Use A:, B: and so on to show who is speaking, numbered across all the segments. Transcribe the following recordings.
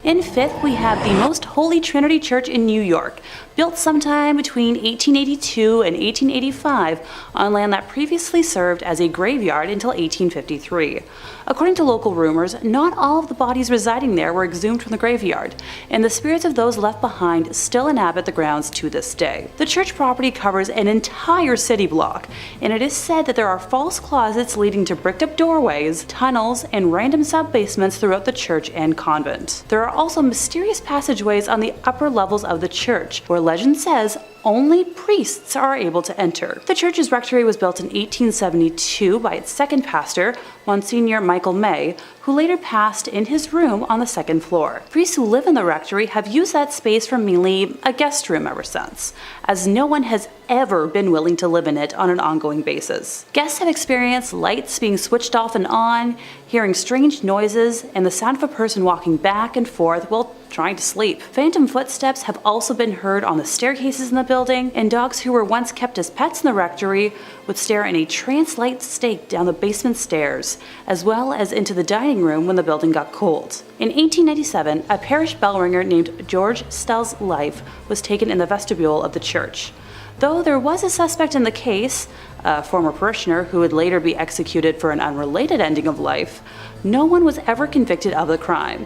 A: In fifth, we have the Most Holy Trinity Church in New York, built sometime between 1882 and 1885 on land that previously served as a graveyard until 1853. According to local rumors, not all of the bodies residing there were exhumed from the graveyard, and the spirits of those left behind still inhabit the grounds to this day. The church property covers an entire city block, and it is said that there are false closets leading to bricked-up doorways, tunnels, and random sub-basements throughout the church and convent. There are also mysterious passageways on the upper levels of the church, where legend says only priests are able to enter. The church's rectory was built in 1872 by its second pastor, Monsignor Michael May, who later passed in his room on the second floor. Priests who live in the rectory have used that space for mainly a guest room ever since, as no one has ever been willing to live in it on an ongoing basis. Guests have experienced lights being switched off and on, hearing strange noises, and the sound of a person walking back and forth while trying to sleep. Phantom footsteps have also been heard on the staircases in the building, and dogs who were once kept as pets in the rectory would stare in a trance-like state down the basement stairs, as well as into the dining room when the building got cold. In 1897, a parish bell ringer named George Stell's life was taken in the vestibule of the church. Though there was a suspect in the case, a former parishioner who would later be executed for an unrelated ending of life, no one was ever convicted of the crime.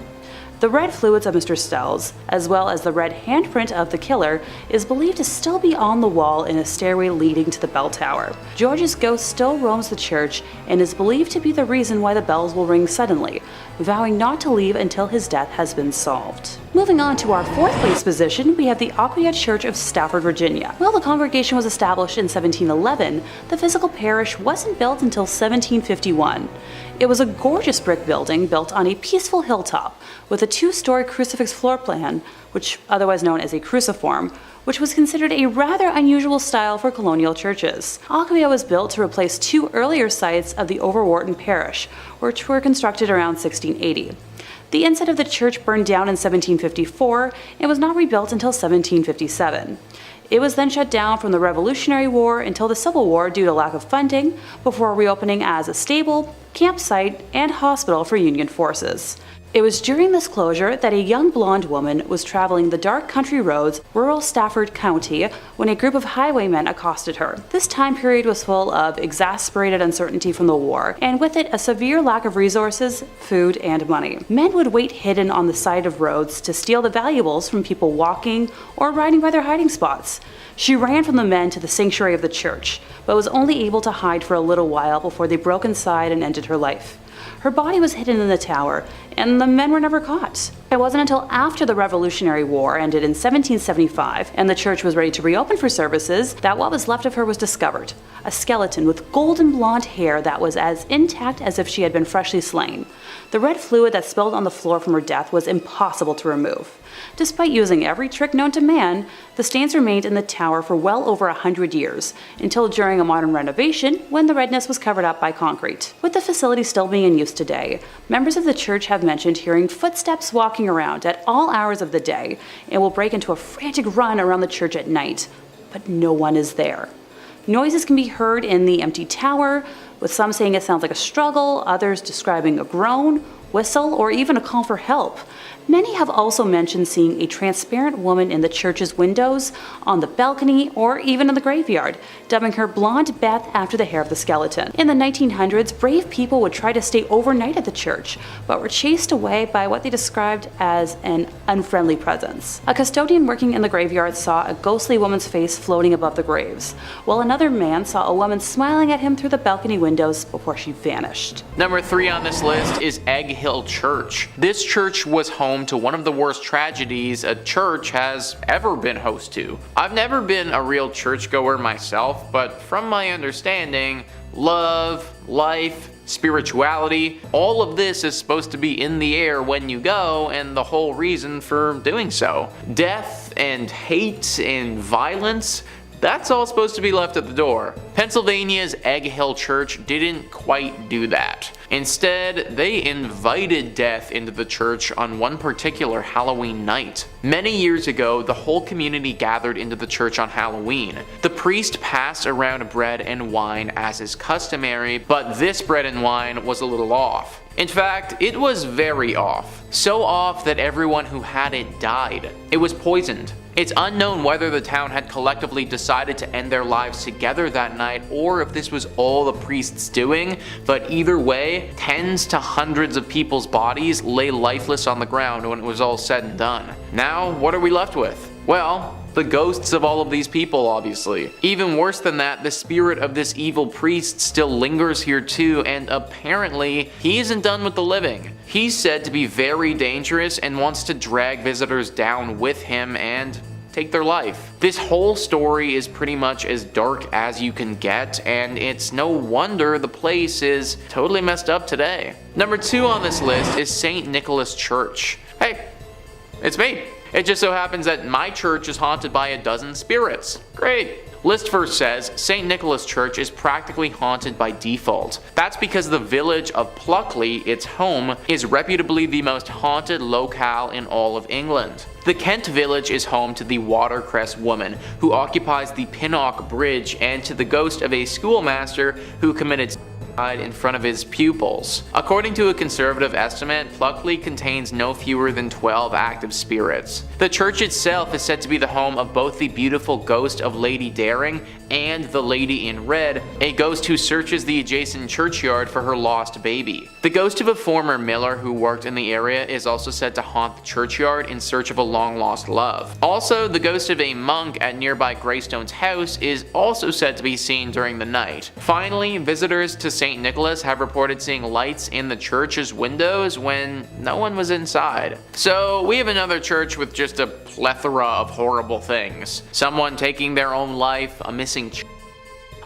A: The red fluids of Mr. Stell's, as well as the red handprint of the killer, is believed to still be on the wall in a stairway leading to the bell tower. George's ghost still roams the church and is believed to be the reason why the bells will ring suddenly, vowing not to leave until his death has been solved. Moving on to our fourth place position, we have the Aquia Church of Stafford, Virginia. While the congregation was established in 1711, the physical parish wasn't built until 1751. It was a gorgeous brick building built on a peaceful hilltop with a two-story crucifix floor plan, which otherwise known as a cruciform, which was considered a rather unusual style for colonial churches. Aquia was built to replace two earlier sites of the Overwharton Parish, which were constructed around 1680. The inside of the church burned down in 1754 and was not rebuilt until 1757. It was then shut down from the Revolutionary War until the Civil War due to lack of funding, before reopening as a stable, campsite, and hospital for Union forces. It was during this closure that a young blonde woman was traveling the dark country roads, rural Stafford County, when a group of highwaymen accosted her. This time period was full of exasperated uncertainty from the war, and with it a severe lack of resources, food, and money. Men would wait hidden on the side of roads to steal the valuables from people walking or riding by their hiding spots. She ran from the men to the sanctuary of the church, but was only able to hide for a little while before they broke inside and ended her life. Her body was hidden in the tower, and the men were never caught. It wasn't until after the Revolutionary War ended in 1775 and the church was ready to reopen for services that what was left of her was discovered, a skeleton with golden blonde hair that was as intact as if she had been freshly slain. The red fluid that spilled on the floor from her death was impossible to remove. Despite using every trick known to man, the stains remained in the tower for well over 100 years, until during a modern renovation when the redness was covered up by concrete. With the facility still being in use today, members of the church have mentioned hearing footsteps walking around at all hours of the day and will break into a frantic run around the church at night, but no one is there. Noises can be heard in the empty tower, with some saying it sounds like a struggle, others describing a groan, whistle, or even a call for help. Many have also mentioned seeing a transparent woman in the church's windows, on the balcony, or even in the graveyard, dubbing her Blonde Beth after the hair of the skeleton. In the 1900s, brave people would try to stay overnight at the church, but were chased away by what they described as an unfriendly presence. A custodian working in the graveyard saw a ghostly woman's face floating above the graves, while another man saw a woman smiling at him through the balcony windows before she vanished.
B: Number 3 on this list is Egg Hill Church. This church was home to one of the worst tragedies a church has ever been host to. I've never been a real churchgoer myself, but from my understanding, love, life, spirituality, all of this is supposed to be in the air when you go, and the whole reason for doing so. Death and hate and violence, that's all supposed to be left at the door. Pennsylvania's Egg Hill Church didn't quite do that. Instead, they invited death into the church on one particular Halloween night. Many years ago, the whole community gathered into the church on Halloween. The priest passed around bread and wine as is customary, but this bread and wine was a little off. In fact, it was very off. So off that everyone who had it died. It was poisoned. It's unknown whether the town had collectively decided to end their lives together that night or if this was all the priests doing, but either way, tens to hundreds of people's bodies lay lifeless on the ground when it was all said and done. Now, what are we left with? Well, the ghosts of all of these people, obviously. Even worse than that, the spirit of this evil priest still lingers here too, and apparently, he isn't done with the living. He's said to be very dangerous and wants to drag visitors down with him and take their life. This whole story is pretty much as dark as you can get, and it's no wonder the place is totally messed up today. Number 2 on this list is St. Nicholas Church. Hey, it's me. It just so happens that my church is haunted by a dozen spirits. Great. List first says St. Nicholas Church is practically haunted by default. That's because the village of Pluckley, its home, is reputably the most haunted locale in all of England. The Kent village is home to the Watercress woman, who occupies the Pinnock Bridge, and to the ghost of a schoolmaster who committed suicide in front of his pupils. According to a conservative estimate, Pluckley contains no fewer than 12 active spirits. The church itself is said to be the home of both the beautiful ghost of Lady Daring and the Lady in Red, a ghost who searches the adjacent churchyard for her lost baby. The ghost of a former miller who worked in the area is also said to haunt the churchyard in search of a long-lost love. Also, the ghost of a monk at nearby Greystone's house is also said to be seen during the night. Finally, visitors to St. Nicholas have reported seeing lights in the church's windows when no one was inside. So we have another church with just a plethora of horrible things. Someone taking their own life, a missing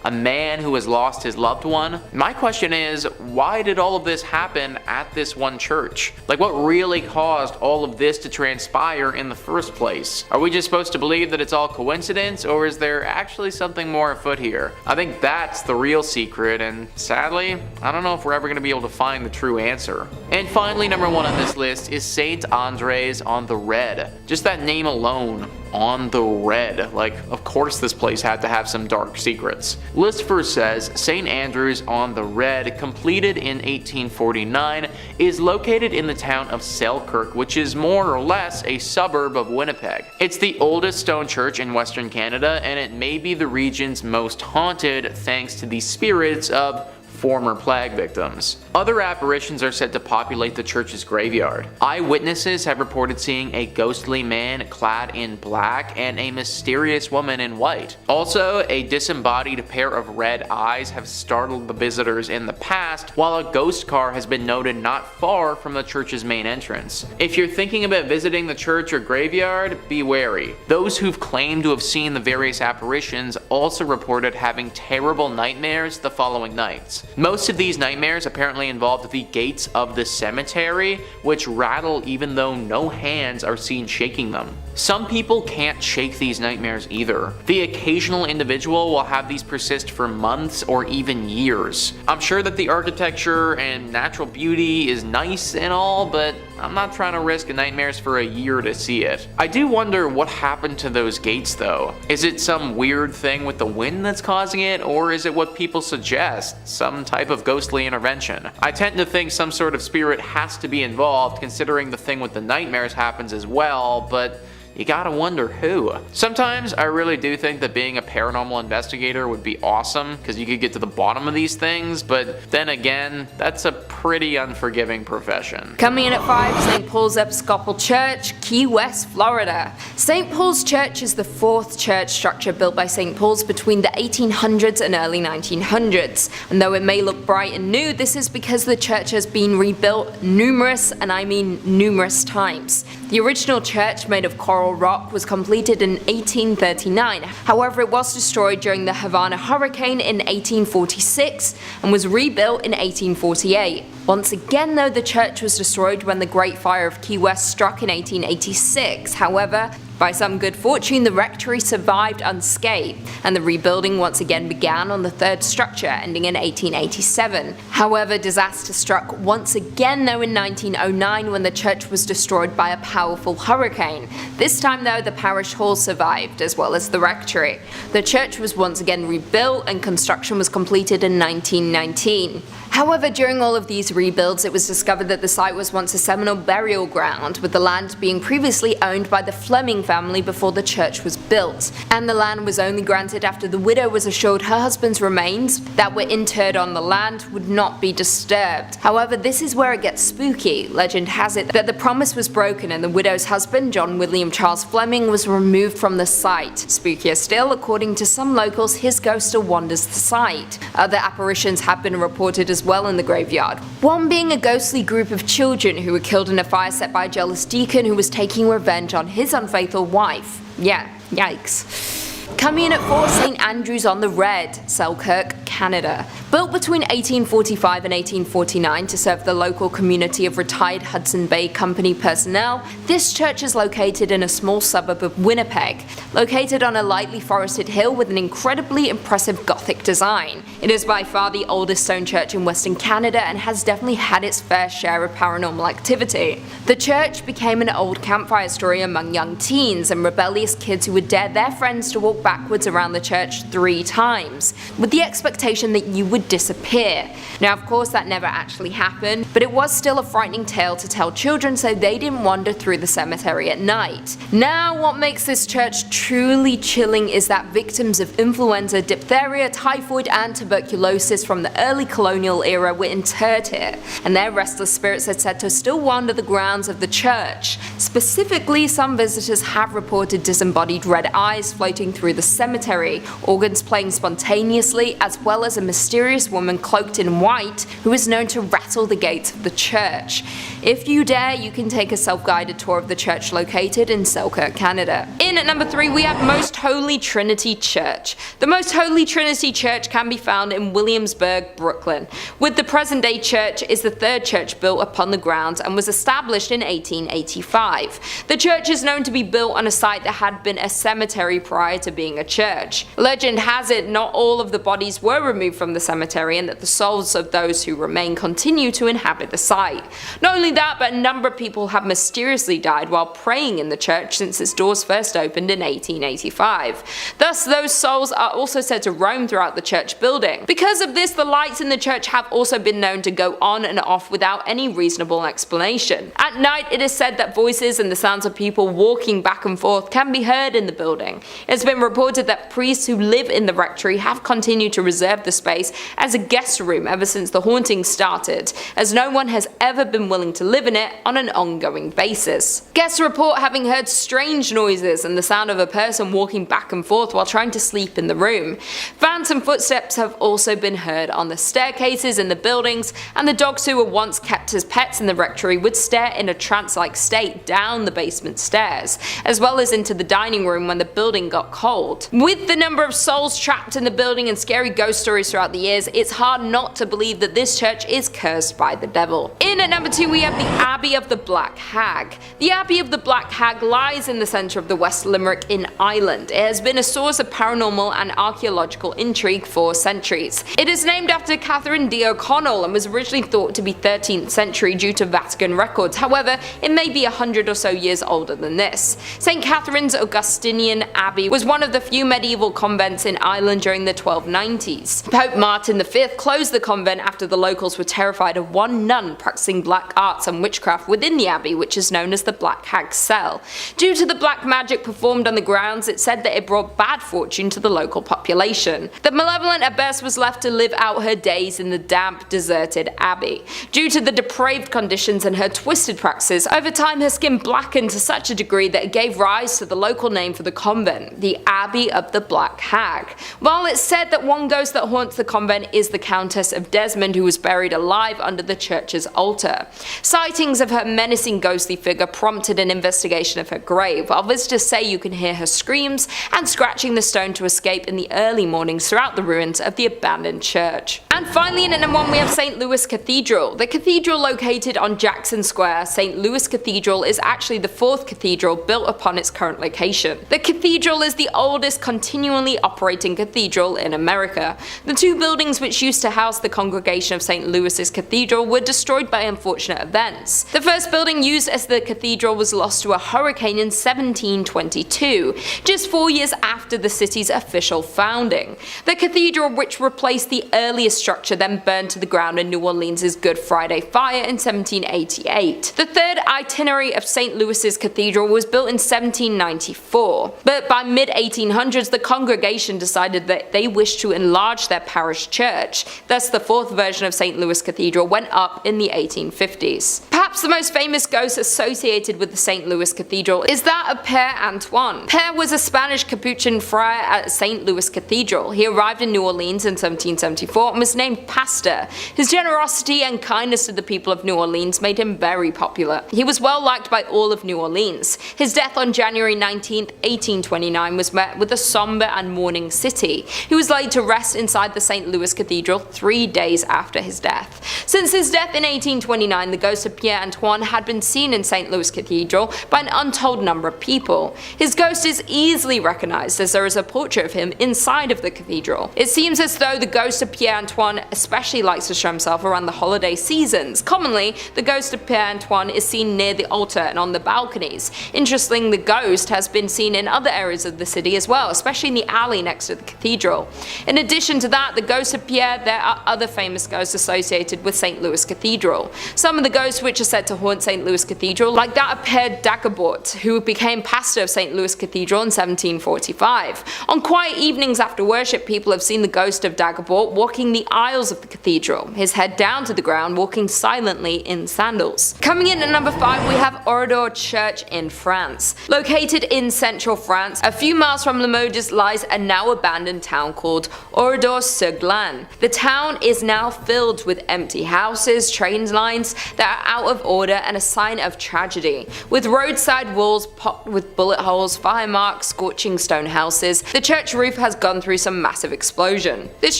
B: a man who has lost his loved one. My question is, why did all of this happen at this one church? Like, what really caused all of this to transpire in the first place? Are we just supposed to believe that it's all coincidence, or is there actually something more afoot here? I think that's the real secret, and sadly, I don't know if we're ever going to be able to find the true answer. And finally, number 1 on this list is St. Andres on the Red. Just that name alone, on the Red. Like, of course this place had to have some dark secrets. List first says St. Andrews on the Red, completed in 1849, is located in the town of Selkirk, which is more or less a suburb of Winnipeg. It's the oldest stone church in Western Canada, and it may be the region's most haunted thanks to the spirits of former plague victims. Other apparitions are said to populate the church's graveyard. Eyewitnesses have reported seeing a ghostly man clad in black and a mysterious woman in white. Also, a disembodied pair of red eyes have startled the visitors in the past, while a ghost car has been noted not far from the church's main entrance. If you're thinking about visiting the church or graveyard, be wary. Those who've claimed to have seen the various apparitions also reported having terrible nightmares the following nights. Most of these nightmares apparently involved the gates of the cemetery, which rattle even though no hands are seen shaking them. Some people can't shake these nightmares either. The occasional individual will have these persist for months or even years. I'm sure that the architecture and natural beauty is nice and all, but I'm not trying to risk nightmares for a year to see it. I do wonder what happened to those gates though. Is it some weird thing with the wind that's causing it, or is it what people suggest, some type of ghostly intervention? I tend to think some sort of spirit has to be involved, considering the thing with the nightmares happens as well, but you gotta wonder who. Sometimes I really do think that being a paranormal investigator would be awesome, because you could get to the bottom of these things, but then again, that's a pretty unforgiving profession.
C: Coming in at 5, St. Paul's Episcopal Church, Key West, Florida. St. Paul's Church is the 4th church structure built by St. Paul's between the 1800s and early 1900s. And though it may look bright and new, this is because the church has been rebuilt numerous, and I mean numerous times. The original church, made of coral rock, was completed in 1839. However, it was destroyed during the Havana hurricane in 1846 and was rebuilt in 1848. Once again though, the church was destroyed when the Great Fire of Key West struck in 1886. However, By some good fortune, the rectory survived unscathed, and the rebuilding once again began on the third structure, ending in 1887. However, disaster struck once again though in 1909 when the church was destroyed by a powerful hurricane. This time though, the parish hall survived, as well as the rectory. The church was once again rebuilt and construction was completed in 1919. However, during all of these rebuilds, it was discovered that the site was once a Seminole burial ground, with the land being previously owned by the Fleming family before the church was built, and the land was only granted after the widow was assured her husband's remains that were interred on the land would not be disturbed. However, this is where it gets spooky. Legend has it that the promise was broken and the widow's husband, John William Charles Fleming, was removed from the site. Spookier still, according to some locals, his ghost still wanders the site. Other apparitions have been reported as well in the graveyard, one being a ghostly group of children who were killed in a fire set by a jealous deacon who was taking revenge on his unfaithful wife. Yeah, yikes. Coming in at 4, St. Andrew's on the Red, Selkirk, Canada. Built between 1845 and 1849 to serve the local community of retired Hudson Bay Company personnel, this church is located in a small suburb of Winnipeg, located on a lightly forested hill with an incredibly impressive Gothic design. It is by far the oldest stone church in Western Canada and has definitely had its fair share of paranormal activity. The church became an old campfire story among young teens and rebellious kids who would dare their friends to walk backwards around the church 3 times, with the expectation that you would disappear. Now, of course, that never actually happened, but it was still a frightening tale to tell children so they didn't wander through the cemetery at night. Now, what makes this church truly chilling is that victims of influenza, diphtheria, typhoid, and tuberculosis from the early colonial era were interred here, and their restless spirits are said to still wander the grounds of the church. Specifically, some visitors have reported disembodied red eyes floating through the cemetery, organs playing spontaneously, as well as a mysterious woman cloaked in white who is known to rattle the gates of the church. If you dare, you can take a self-guided tour of the church located in Selkirk, Canada. In at number 3, we have Most Holy Trinity Church. The Most Holy Trinity Church can be found in Williamsburg, Brooklyn. With the present-day church is the third church built upon the grounds and was established in 1885. The church is known to be built on a site that had been a cemetery prior to being a church. Legend has it not all of the bodies were removed from the cemetery and that the souls of those who remain continue to inhabit the site. Not only that, but a number of people have mysteriously died while praying in the church since its doors first opened in 1885. Thus, those souls are also said to roam throughout the church building. Because of this, the lights in the church have also been known to go on and off without any reasonable explanation. At night, it is said that voices and the sounds of people walking back and forth can be heard in the building. It's been reported that priests who live in the rectory have continued to reserve the space as a guest room ever since the hauntings started, as no one has ever been willing to live in it on an ongoing basis. Guests report having heard strange noises and the sound of a person walking back and forth while trying to sleep in the room. Phantom footsteps have also been heard on the staircases in the buildings, and the dogs who were once kept as pets in the rectory would stare in a trance-like state down the basement stairs, as well as into the dining room when the building got cold. With the number of souls trapped in the building and scary ghost stories throughout the years, it's hard not to believe that this church is cursed by the devil. In at number 2, we have the Abbey of the Black Hag. The Abbey of the Black Hag lies in the centre of the West Limerick in Ireland. It has been a source of paranormal and archaeological intrigue for centuries. It is named after Catherine D. O'Connell and was originally thought to be 13th century due to Vatican records. However, it may be 100 or so years older than this. St. Catherine's Augustinian Abbey was one of the few medieval convents in Ireland during the 1290s. Pope Martin V closed the convent after the locals were terrified of one nun practicing black arts and witchcraft within the abbey, which is known as the Black Hag cell. Due to the black magic performed on the grounds, it said that it brought bad fortune to the local population. The malevolent abbess was left to live out her days in the damp, deserted abbey. Due to the depraved conditions and her twisted practices, over time her skin blackened to such a degree that it gave rise to the local name for the convent, the Abbey of the Black Hag. While it's said that one ghost that haunts the convent is the Countess of Desmond, who was buried alive under the church's altar. Sightings of her menacing ghostly figure prompted an investigation of her grave, while visitors say you can hear her screams and scratching the stone to escape in the early mornings throughout the ruins of the abandoned church. And finally, in at number 1 we have St. Louis Cathedral. The cathedral located on Jackson Square, St. Louis Cathedral is actually the 4th cathedral built upon its current location. The cathedral is the oldest continually operating cathedral in America. The 2 buildings which used to house the congregation of St. Louis's cathedral were destroyed by unfortunate events. The first building used as the cathedral was lost to a hurricane in 1722, just 4 years after the city's official founding. The cathedral, which replaced the earliest structure, then burned to the ground in New Orleans' Good Friday fire in 1788. The third itinerary of St. Louis's cathedral was built in 1794, but by mid-1800s the congregation decided that they wished to enlarge their parish church. Thus the 4th version of St. Louis Cathedral went up in the 1850s. Perhaps the most famous ghost associated with the St. Louis Cathedral is that of Père Antoine. Père was a Spanish Capuchin friar at St. Louis Cathedral. He arrived in New Orleans in 1774 and was named pastor. His generosity and kindness to the people of New Orleans made him very popular. He was well liked by all of New Orleans. His death on January 19, 1829 was met with a somber and mourning city. He was laid to rest inside the St. Louis Cathedral 3 days after his death. Since his death in 1829, the ghost of Père Antoine had been seen in St. Louis Cathedral by an untold number of people. His ghost is easily recognized as there is a portrait of him inside of the cathedral. It seems as though the ghost of Père Antoine especially likes to show himself around the holiday seasons. Commonly, the ghost of Père Antoine is seen near the altar and on the balconies. Interestingly, the ghost has been seen in other areas of the city as well, especially in the alley next to the cathedral. In addition to that, the ghost of Pierre, there are other famous ghosts associated with St. Louis Cathedral. Some of the ghosts which are said to haunt St. Louis Cathedral, like that of Père Dagobert, who became pastor of St. Louis Cathedral in 1745. On quiet evenings after worship, people have seen the ghost of Dagobert walking the aisles of the cathedral, his head down to the ground, walking silently in sandals. Coming in at number 5 we have Oradour Church in France. Located in central France, a few miles from Limoges lies a now abandoned town called Oradour-sur-Glane. The town is now filled with empty houses, train lines that are out of order, and a sign of tragedy. With roadside walls pocked with bullet holes, fire marks, scorching stone houses, the church roof has gone through some massive explosion. This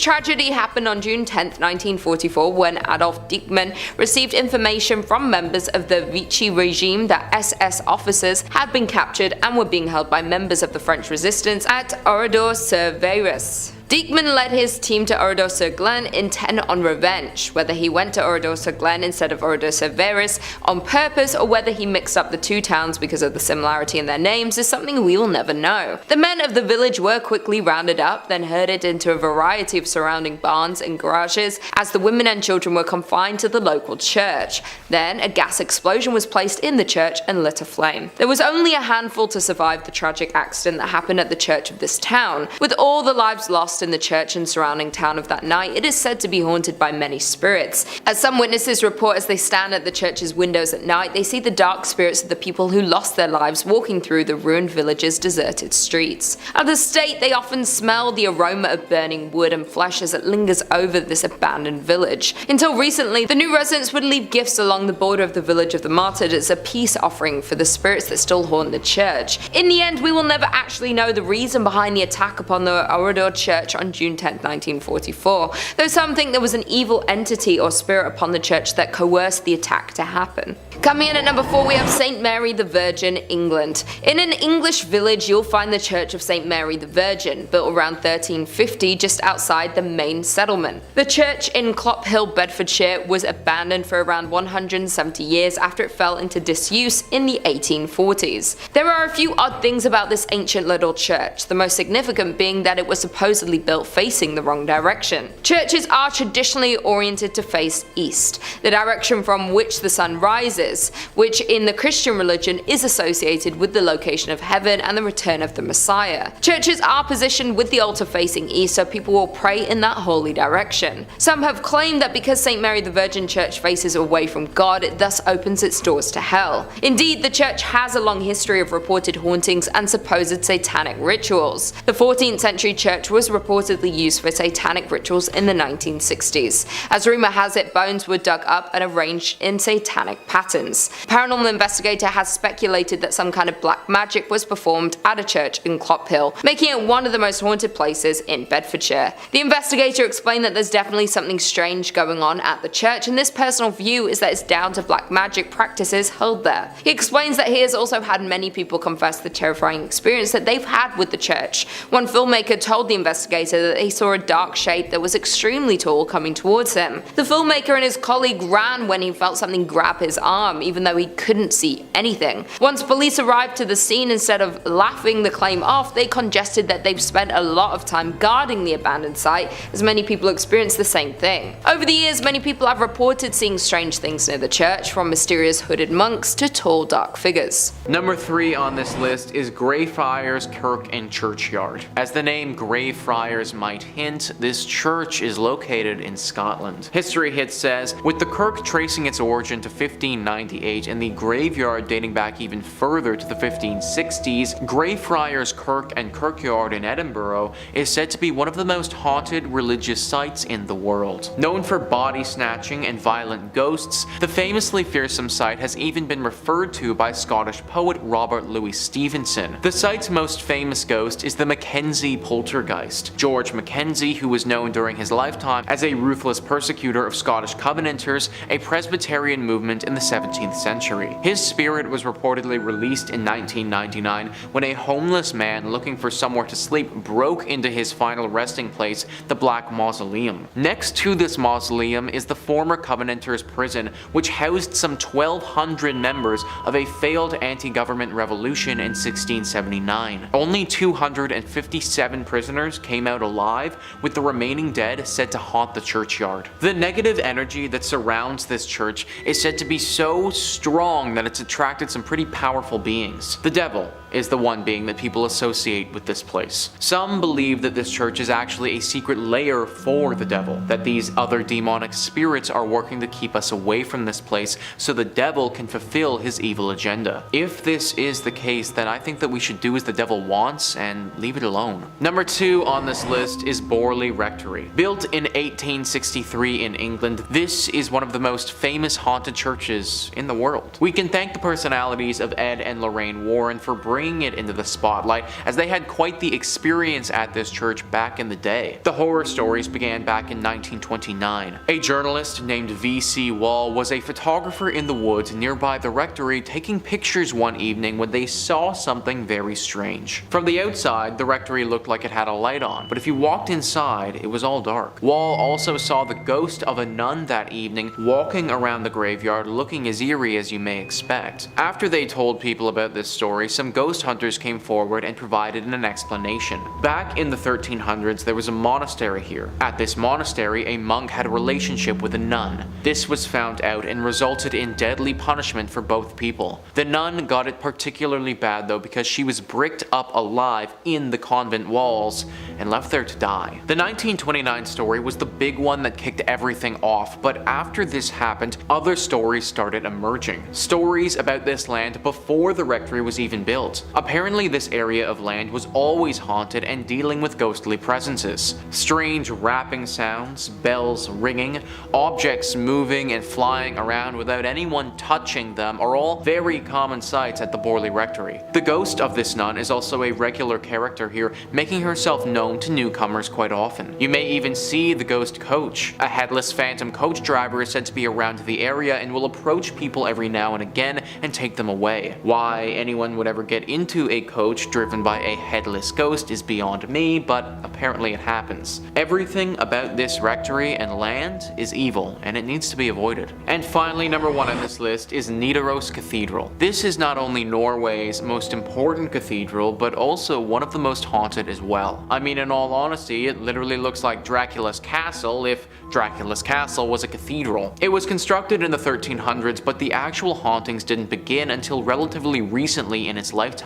C: tragedy happened on June 10, 1944, when Adolf Diekmann received information from members of the Vichy regime that SS officers had been captured and were being held by members of the French resistance at Oradour-sur-Glane. Diekmann led his team to Oradour-sur-Glane intent on revenge. Whether he went to Oradour-sur-Glane instead of Oradour-sur-Glane on purpose, or whether he mixed up the two towns because of the similarity in their names, is something we will never know. The men of the village were quickly rounded up, then herded into a variety of surrounding barns and garages, as the women and children were confined to the local church. Then a gas explosion was placed in the church and lit aflame. There was only a handful to survive the tragic accident that happened at the church of this town. With all the lives lost in the church and surrounding town of that night, it is said to be haunted by many spirits. As some witnesses report, as they stand at the church's windows at night, they see the dark spirits of the people who lost their lives walking through the ruined village's deserted streets. Others state they often smell the aroma of burning wood and flesh as it lingers over this abandoned village. Until recently, the new residents would leave gifts along the border of the village of the martyred as a peace offering for the spirits that still haunt the church. In the end, we will never actually know the reason behind the attack upon the Oradour Church on June 10, 1944, though some think there was an evil entity or spirit upon the church that coerced the attack to happen. Coming in at number 4 we have St. Mary the Virgin, England. In an English village you'll find the Church of St. Mary the Virgin, built around 1350 just outside the main settlement. The church in Clophill, Bedfordshire was abandoned for around 170 years after it fell into disuse in the 1840s. There are a few odd things about this ancient little church, the most significant being that it was supposedly supposedly built facing the wrong direction. Churches are traditionally oriented to face east, the direction from which the sun rises, which in the Christian religion is associated with the location of heaven and the return of the Messiah. Churches are positioned with the altar facing east so people will pray in that holy direction. Some have claimed that because St. Mary the Virgin Church faces away from God, it thus opens its doors to hell. Indeed, the church has a long history of reported hauntings and supposed satanic rituals. The 14th century church was reportedly used for satanic rituals in the 1960s. As rumor has it, bones were dug up and arranged in satanic patterns. A paranormal investigator has speculated that some kind of black magic was performed at a church in Clophill, making it one of the most haunted places in Bedfordshire. The investigator explained that there's definitely something strange going on at the church, and this personal view is that it's down to black magic practices held there. He explains that he has also had many people confess the terrifying experience that they've had with the church. One filmmaker told the investigator that he saw a dark shape that was extremely tall coming towards him. The filmmaker and his colleague ran when he felt something grab his arm, even though he couldn't see anything. Once police arrived to the scene, instead of laughing the claim off, they congested that they've spent a lot of time guarding the abandoned site, as many people experienced the same thing. Over the years, many people have reported seeing strange things near the church, from mysterious hooded monks to tall dark figures.
B: Number 3 on this list is Greyfriars Kirk and Churchyard. As the name Greyfriars might hint, this church is located in Scotland. History Hit says, with the kirk tracing its origin to 1598 and the graveyard dating back even further to the 1560s, Greyfriars Kirk and Kirkyard in Edinburgh is said to be one of the most haunted religious sites in the world. Known for body snatching and violent ghosts, the famously fearsome site has even been referred to by Scottish poet Robert Louis Stevenson. The site's most famous ghost is the Mackenzie poltergeist. George Mackenzie, who was known during his lifetime as a ruthless persecutor of Scottish Covenanters, a Presbyterian movement in the 17th century. His spirit was reportedly released in 1999 when a homeless man looking for somewhere to sleep broke into his final resting place, the Black Mausoleum. Next to this mausoleum is the former Covenanters prison, which housed some 1,200 members of a failed anti-government revolution in 1679. Only 257 prisoners came out alive, with the remaining dead said to haunt the churchyard. The negative energy that surrounds this church is said to be so strong that it's attracted some pretty powerful beings. The devil is the one being that people associate with this place. Some believe that this church is actually a secret lair for the devil, that these other demonic spirits are working to keep us away from this place so the devil can fulfill his evil agenda. If this is the case, then I think that we should do as the devil wants and leave it alone. Number 2 on this list is Borley Rectory. Built in 1863 in England, this is one of the most famous haunted churches in the world. We can thank the personalities of Ed and Lorraine Warren for bringing it into the spotlight, as they had quite the experience at this church back in the day. The horror stories began back in 1929. A journalist named V.C. Wall was a photographer in the woods nearby the rectory taking pictures one evening when they saw something very strange. From the outside, the rectory looked like it had a light on, but if you walked inside, it was all dark. Wall also saw the ghost of a nun that evening walking around the graveyard looking as eerie as you may expect. After they told people about this story, some ghost hunters came forward and provided an explanation. Back in the 1300s, there was a monastery here. At this monastery, a monk had a relationship with a nun. This was found out and resulted in deadly punishment for both people. The nun got it particularly bad though, because she was bricked up alive in the convent walls and left there to die. The 1929 story was the big one that kicked everything off, but after this happened, other stories started emerging. Stories about this land before the rectory was even built. Apparently this area of land was always haunted and dealing with ghostly presences. Strange rapping sounds, bells ringing, objects moving and flying around without anyone touching them are all very common sights at the Borley Rectory. The ghost of this nun is also a regular character here, making herself known to newcomers quite often. You may even see the ghost coach. A headless phantom coach driver is said to be around the area and will approach people every now and again and take them away. Why anyone would ever get get into a coach driven by a headless ghost is beyond me, but apparently it happens. Everything about this rectory and land is evil, and it needs to be avoided. And finally, number 1 on this list is Nidaros Cathedral. This is not only Norway's most important cathedral, but also one of the most haunted as well. I mean, in all honesty, it literally looks like Dracula's castle if Dracula's castle was a cathedral. It was constructed in the 1300s, but the actual hauntings didn't begin until relatively recently in its lifetime.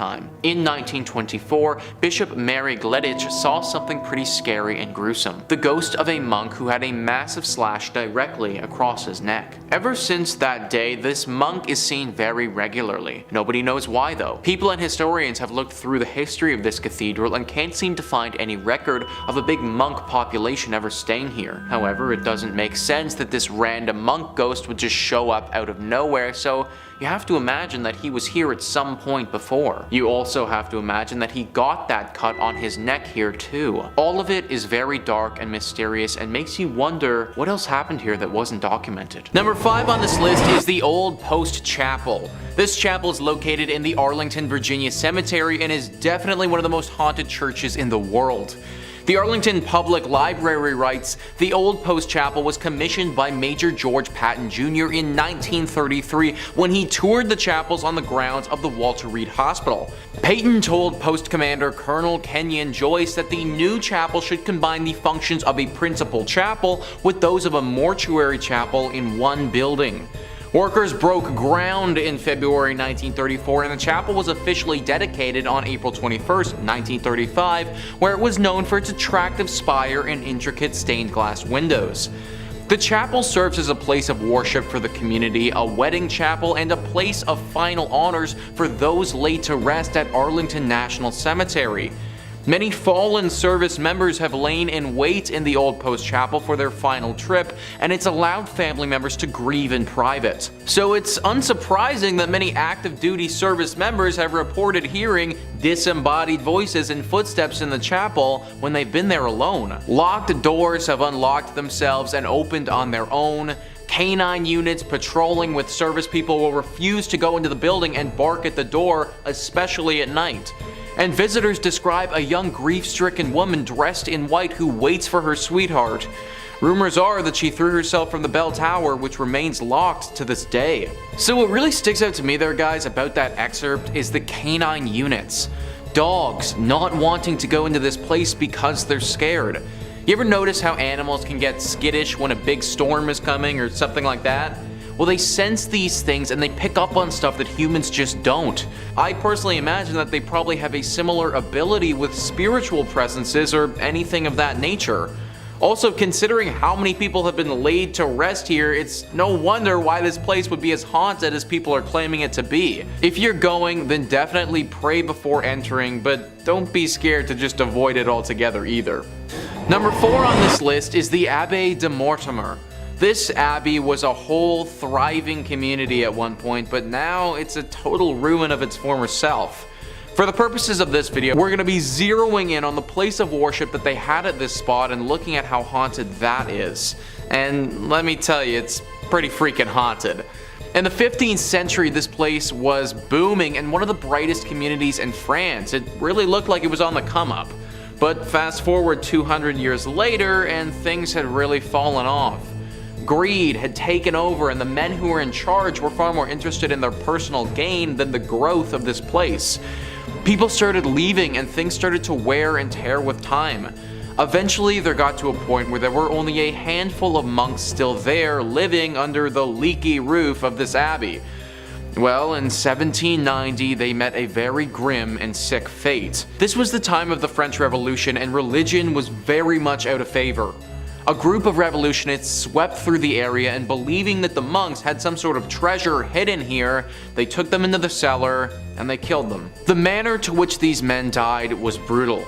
B: In 1924, Bishop Mary Gleditch saw something pretty scary and gruesome. The ghost of a monk who had a massive slash directly across his neck. Ever since that day, this monk is seen very regularly. Nobody knows why though. People and historians have looked through the history of this cathedral and can't seem to find any record of a big monk population ever staying here. However, it doesn't make sense that this random monk ghost would just show up out of nowhere, so you have to imagine that he was here at some point before. You also have to imagine that he got that cut on his neck here too. All of it is very dark and mysterious and makes you wonder what else happened here that wasn't documented. Number 5 on this list is the Old Post Chapel. This chapel is located in the Arlington, Virginia cemetery and is definitely one of the most haunted churches in the world. The Arlington Public Library writes, the Old Post Chapel was commissioned by Major George Patton Jr. in 1933 when he toured the chapels on the grounds of the Walter Reed Hospital. Patton told Post Commander Colonel Kenyon Joyce that the new chapel should combine the functions of a principal chapel with those of a mortuary chapel in one building. Workers broke ground in February 1934 and the chapel was officially dedicated on April 21, 1935, where it was known for its attractive spire and intricate stained glass windows. The chapel serves as a place of worship for the community, a wedding chapel, and a place of final honors for those laid to rest at Arlington National Cemetery. Many fallen service members have lain in wait in the Old Post Chapel for their final trip, and it's allowed family members to grieve in private. So it's unsurprising that many active duty service members have reported hearing disembodied voices and footsteps in the chapel when they've been there alone. Locked doors have unlocked themselves and opened on their own. Canine units patrolling with service people will refuse to go into the building and bark at the door, especially at night. And visitors describe a young grief-stricken woman dressed in white who waits for her sweetheart. Rumors are that she threw herself from the bell tower, which remains locked to this day. So what really sticks out to me there, guys, about that excerpt is the canine units. Dogs not wanting to go into this place because they're scared. You ever notice how animals can get skittish when a big storm is coming or something like that? Well, they sense these things and they pick up on stuff that humans just don't. I personally imagine that they probably have a similar ability with spiritual presences or anything of that nature. Also, considering how many people have been laid to rest here, it's no wonder why this place would be as haunted as people are claiming it to be. If you're going, then definitely pray before entering, but don't be scared to just avoid it altogether either. Number 4 on this list is the Abbey de Mortemer. This abbey was a whole thriving community at one point, but now it's a total ruin of its former self. For the purposes of this video, we're going to be zeroing in on the place of worship that they had at this spot and looking at how haunted that is. And let me tell you, it's pretty freaking haunted. In the 15th century, this place was booming and one of the brightest communities in France. It really looked like it was on the come up. But fast forward 200 years later and things had really fallen off. Greed had taken over and the men who were in charge were far more interested in their personal gain than the growth of this place. People started leaving and things started to wear and tear with time. Eventually there got to a point where there were only a handful of monks still there living under the leaky roof of this abbey. Well, in 1790 they met a very grim and sick fate. This was the time of the French Revolution and religion was very much out of favor. A group of revolutionists swept through the area and believing that the monks had some sort of treasure hidden here, they took them into the cellar and they killed them. The manner to which these men died was brutal.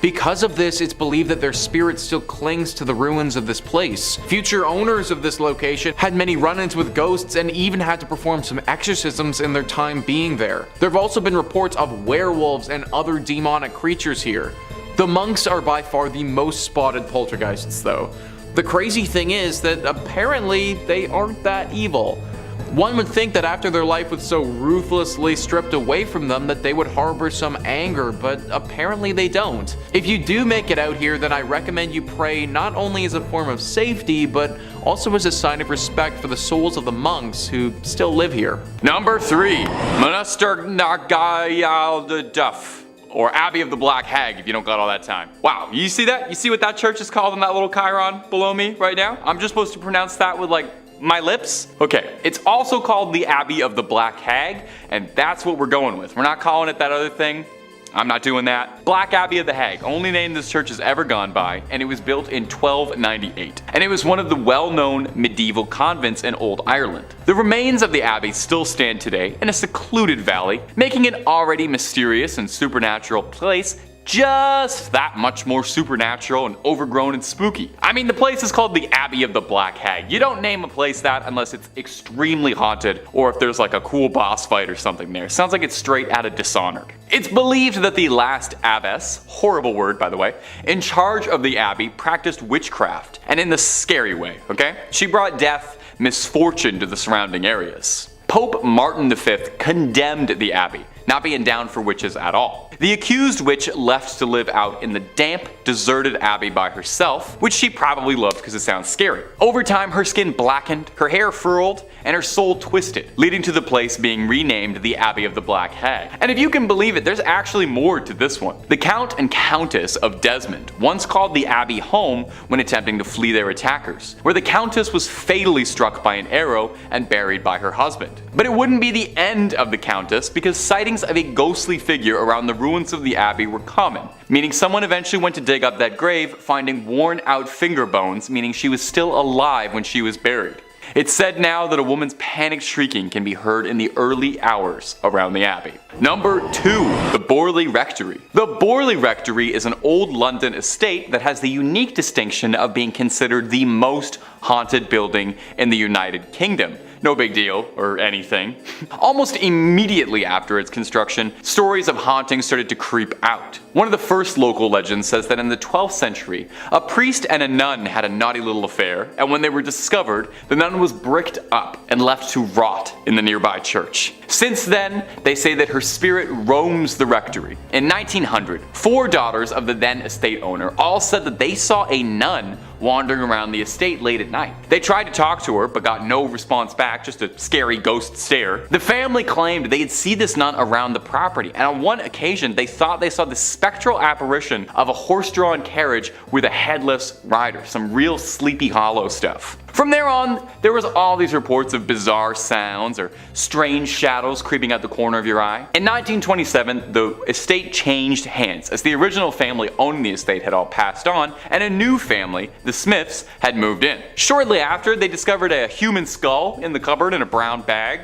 B: Because of this, it's believed that their spirit still clings to the ruins of this place. Future owners of this location had many run-ins with ghosts and even had to perform some exorcisms in their time being there. There have also been reports of werewolves and other demonic creatures here. The monks are by far the most spotted poltergeists though. The crazy thing is that apparently they aren't that evil. One would think that after their life was so ruthlessly stripped away from them that they would harbor some anger, but apparently they don't. If you do make it out here, then I recommend you pray not only as a form of safety, but also as a sign of respect for the souls of the monks who still live here. Number 3. Monaster Nagayal Duff, or Abbey of the Black Hag, if you don't got all that time. Wow, you see that? You see what that church is called in that little chyron below me right now? I'm just supposed to pronounce that with my lips? Okay, it's also called the Abbey of the Black Hag, and that's what we're going with. We're not calling it that other thing. I'm not doing that. Black Abbey of the Hag, only name this church has ever gone by, and it was built in 1298. And it was one of the well-known medieval convents in Old Ireland. The remains of the abbey still stand today in a secluded valley, making it already mysterious and supernatural place just that much more supernatural and overgrown and spooky. I mean, the place is called the Abbey of the Black Hag. You don't name a place that unless it's extremely haunted or if there's like a cool boss fight or something there. Sounds like it's straight out of Dishonored. It's believed that the last abbess, horrible word by the way, in charge of the abbey practiced witchcraft, and in the scary way, okay? She brought death, misfortune to the surrounding areas. Pope Martin V condemned the abbey, not being down for witches at all. The accused witch left to live out in the damp, deserted abbey by herself, which she probably loved because it sounds scary. Over time, her skin blackened, her hair furled, and her soul twisted, leading to the place being renamed the Abbey of the Black Hag. And if you can believe it, there's actually more to this one. The Count and Countess of Desmond once called the abbey home when attempting to flee their attackers, where the Countess was fatally struck by an arrow and buried by her husband. But it wouldn't be the end of the Countess, because sightings of a ghostly figure around the ruins of the abbey were common, meaning someone eventually went to dig up that grave, finding worn out finger bones, meaning she was still alive when she was buried. It's said now that a woman's panicked shrieking can be heard in the early hours around the abbey. Number 2. The Borley Rectory. The Borley Rectory is an old London estate that has the unique distinction of being considered the most haunted building in the United Kingdom. No big deal, or anything. Almost immediately after its construction, stories of hauntings started to creep out. One of the first local legends says that in the 12th century, a priest and a nun had a naughty little affair, and when they were discovered, the nun was bricked up and left to rot in the nearby church. Since then, they say that her spirit roams the rectory. In 1900, 4 daughters of the then estate owner all said that they saw a nun wandering around the estate late at night. They tried to talk to her, but got no response back, just a scary ghost stare. The family claimed they had seen this nun around the property, and on one occasion they thought they saw the spectral apparition of a horse-drawn carriage with a headless rider, some real Sleepy Hollow stuff. From there on, there was all these reports of bizarre sounds or strange shadows creeping out the corner of your eye. In 1927, the estate changed hands as the original family owning the estate had all passed on, and a new family, the Smiths, had moved in. Shortly after, they discovered a human skull in the cupboard in a brown bag.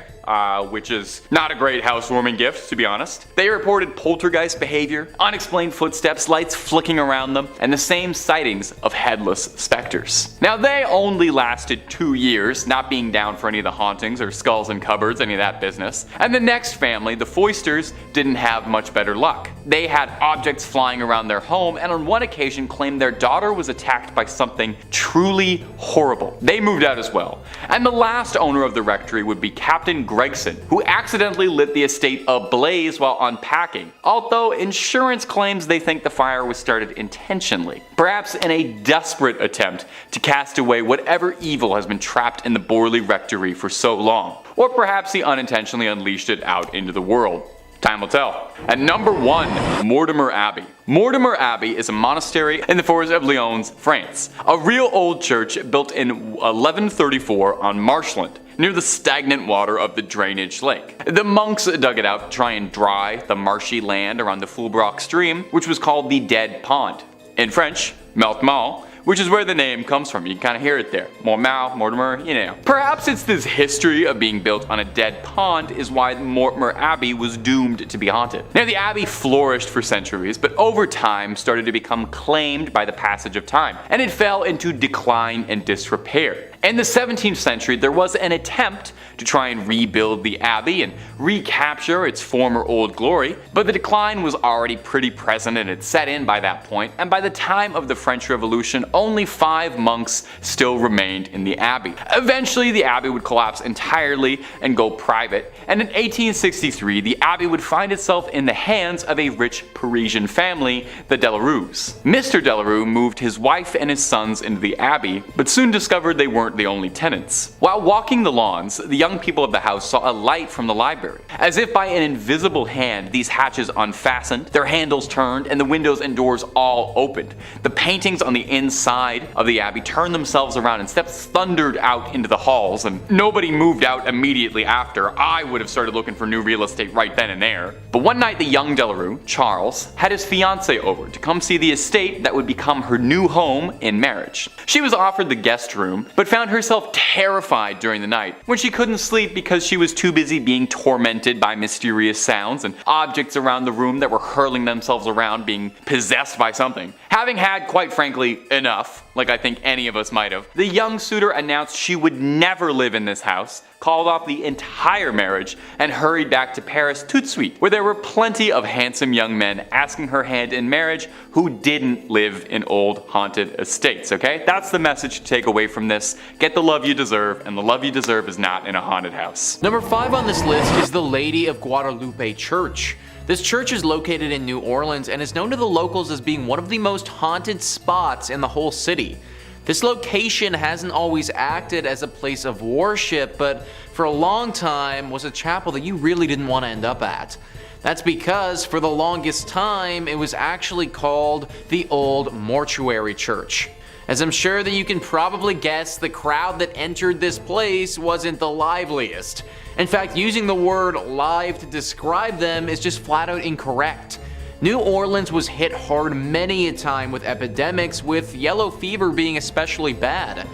B: Which is not a great housewarming gift, to be honest. They reported poltergeist behavior, unexplained footsteps, lights flicking around them, and the same sightings of headless specters. Now, they only lasted 2 years, not being down for any of the hauntings or skulls in cupboards, any of that business. And the next family, the Foysters, didn't have much better luck. They had objects flying around their home, and on one occasion claimed their daughter was attacked by something truly horrible. They moved out as well. And the last owner of the rectory would be Captain Gregson, who accidentally lit the estate ablaze while unpacking, although insurance claims they think the fire was started intentionally, perhaps in a desperate attempt to cast away whatever evil has been trapped in the Borley Rectory for so long, or perhaps he unintentionally unleashed it out into the world. Time will tell. At number 1, Mortemer Abbey. Mortemer Abbey is a monastery in the forest of Lyons, France. A real old church built in 1134 on marshland, near the stagnant water of the drainage lake. The monks dug it out to try and dry the marshy land around the Fulbrock stream, which was called the Dead Pond. In French, Meltmal, which is where the name comes from. You can kind of hear it there. Mortemer, you know. Perhaps it's this history of being built on a dead pond is why Mortemer Abbey was doomed to be haunted. Now, the abbey flourished for centuries, but over time started to become claimed by the passage of time, and it fell into decline and disrepair.
D: In the 17th century, there was an attempt to try and rebuild the abbey and recapture its former old glory, but the decline was already pretty present and had set in by that point, and by the time of the French Revolution, only 5 monks still remained in the abbey. Eventually, the abbey would collapse entirely and go private, and in 1863, the abbey would find itself in the hands of a rich Parisian family, the Delarus. Mr. Delarue moved his wife and his sons into the abbey, but soon discovered they weren't the only tenants. While walking the lawns, the young people of the house saw a light from the library. As if by an invisible hand, these hatches unfastened, their handles turned, and the windows and doors all opened. The paintings on the inside of the abbey turned themselves around and steps thundered out into the halls, and nobody moved out immediately after. I would have started looking for new real estate right then and there. But one night the young Delarue, Charles, had his fiancée over to come see the estate that would become her new home in marriage. She was offered the guest room, but found herself terrified during the night when she couldn't sleep because she was too busy being tormented by mysterious sounds and objects around the room that were hurling themselves around, being possessed by something. Having had, quite frankly, enough, like I think any of us might have, the young suitor announced she would never live in this house, called off the entire marriage, and hurried back to Paris tout de suite, where there were plenty of handsome young men asking her hand in marriage who didn't live in old haunted estates, okay? That's the message to take away from this. Get the love you deserve, and the love you deserve is not in a haunted house.
B: Number 5 on this list is the Lady of Guadalupe Church. This church is located in New Orleans and is known to the locals as being one of the most haunted spots in the whole city. This location hasn't always acted as a place of worship, but for a long time was a chapel that you really didn't want to end up at. That's because for the longest time it was actually called the Old Mortuary Church. As I'm sure that you can probably guess, the crowd that entered this place wasn't the liveliest. In fact, using the word live to describe them is just flat out incorrect. New Orleans was hit hard many a time with epidemics, with yellow fever being especially bad.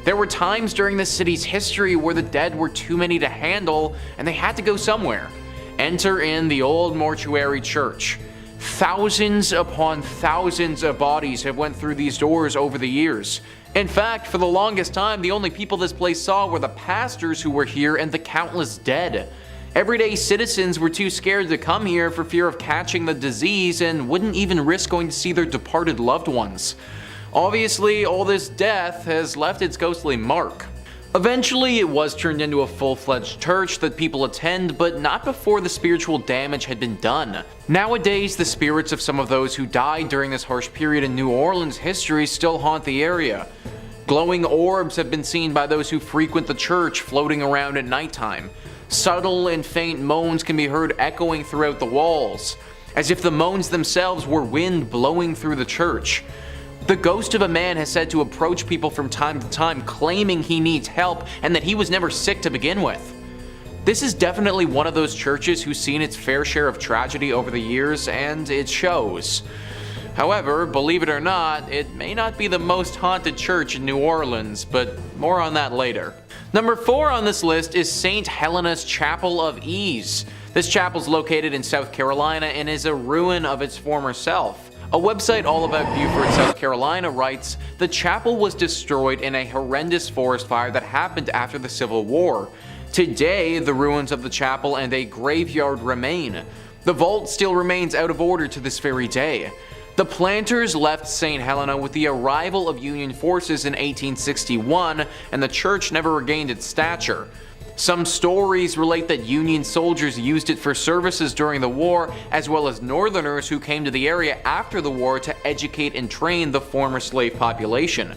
B: There were times during the city's history where the dead were too many to handle and they had to go somewhere. Enter in the Old Mortuary Church. Thousands upon thousands of bodies have went through these doors over the years. In fact, for the longest time, the only people this place saw were the pastors who were here and the countless dead. Everyday citizens were too scared to come here for fear of catching the disease and wouldn't even risk going to see their departed loved ones. Obviously, all this death has left its ghostly mark. Eventually, it was turned into a full-fledged church that people attend, but not before the spiritual damage had been done. Nowadays, the spirits of some of those who died during this harsh period in New Orleans history still haunt the area. Glowing orbs have been seen by those who frequent the church floating around at nighttime. Subtle and faint moans can be heard echoing throughout the walls, as if the moans themselves were wind blowing through the church. The ghost of a man has said to approach people from time to time claiming he needs help and that he was never sick to begin with. This is definitely one of those churches who's seen its fair share of tragedy over the years, and it shows. However, believe it or not, it may not be the most haunted church in New Orleans, but more on that later. Number 4 on this list is St. Helena's Chapel of Ease. This chapel is located in South Carolina and is a ruin of its former self. A website all about Beaufort, South Carolina writes, "The chapel was destroyed in a horrendous forest fire that happened after the Civil War. Today, the ruins of the chapel and a graveyard remain. The vault still remains out of order to this very day. The planters left St. Helena with the arrival of Union forces in 1861, and the church never regained its stature. Some stories relate that Union soldiers used it for services during the war, as well as Northerners who came to the area after the war to educate and train the former slave population.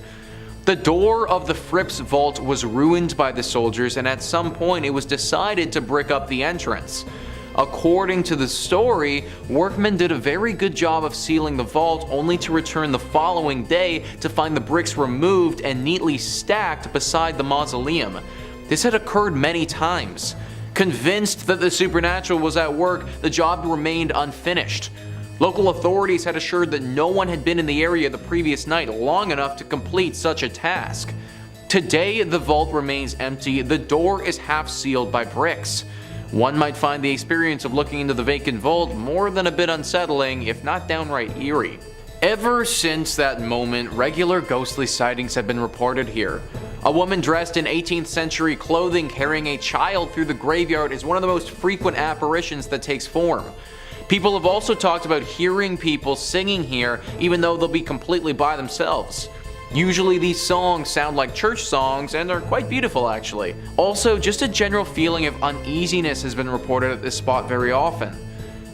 B: The door of the Fripp's vault was ruined by the soldiers, and at some point it was decided to brick up the entrance. According to the story, workmen did a very good job of sealing the vault, only to return the following day to find the bricks removed and neatly stacked beside the mausoleum. This had occurred many times. Convinced that the supernatural was at work, the job remained unfinished. Local authorities had assured that no one had been in the area the previous night long enough to complete such a task. Today, the vault remains empty. The door is half sealed by bricks. One might find the experience of looking into the vacant vault more than a bit unsettling, if not downright eerie. Ever since that moment, regular ghostly sightings have been reported here. A woman dressed in 18th century clothing carrying a child through the graveyard is one of the most frequent apparitions that takes form. People have also talked about hearing people singing here even though they'll be completely by themselves. Usually these songs sound like church songs and are quite beautiful actually. Also, just a general feeling of uneasiness has been reported at this spot very often.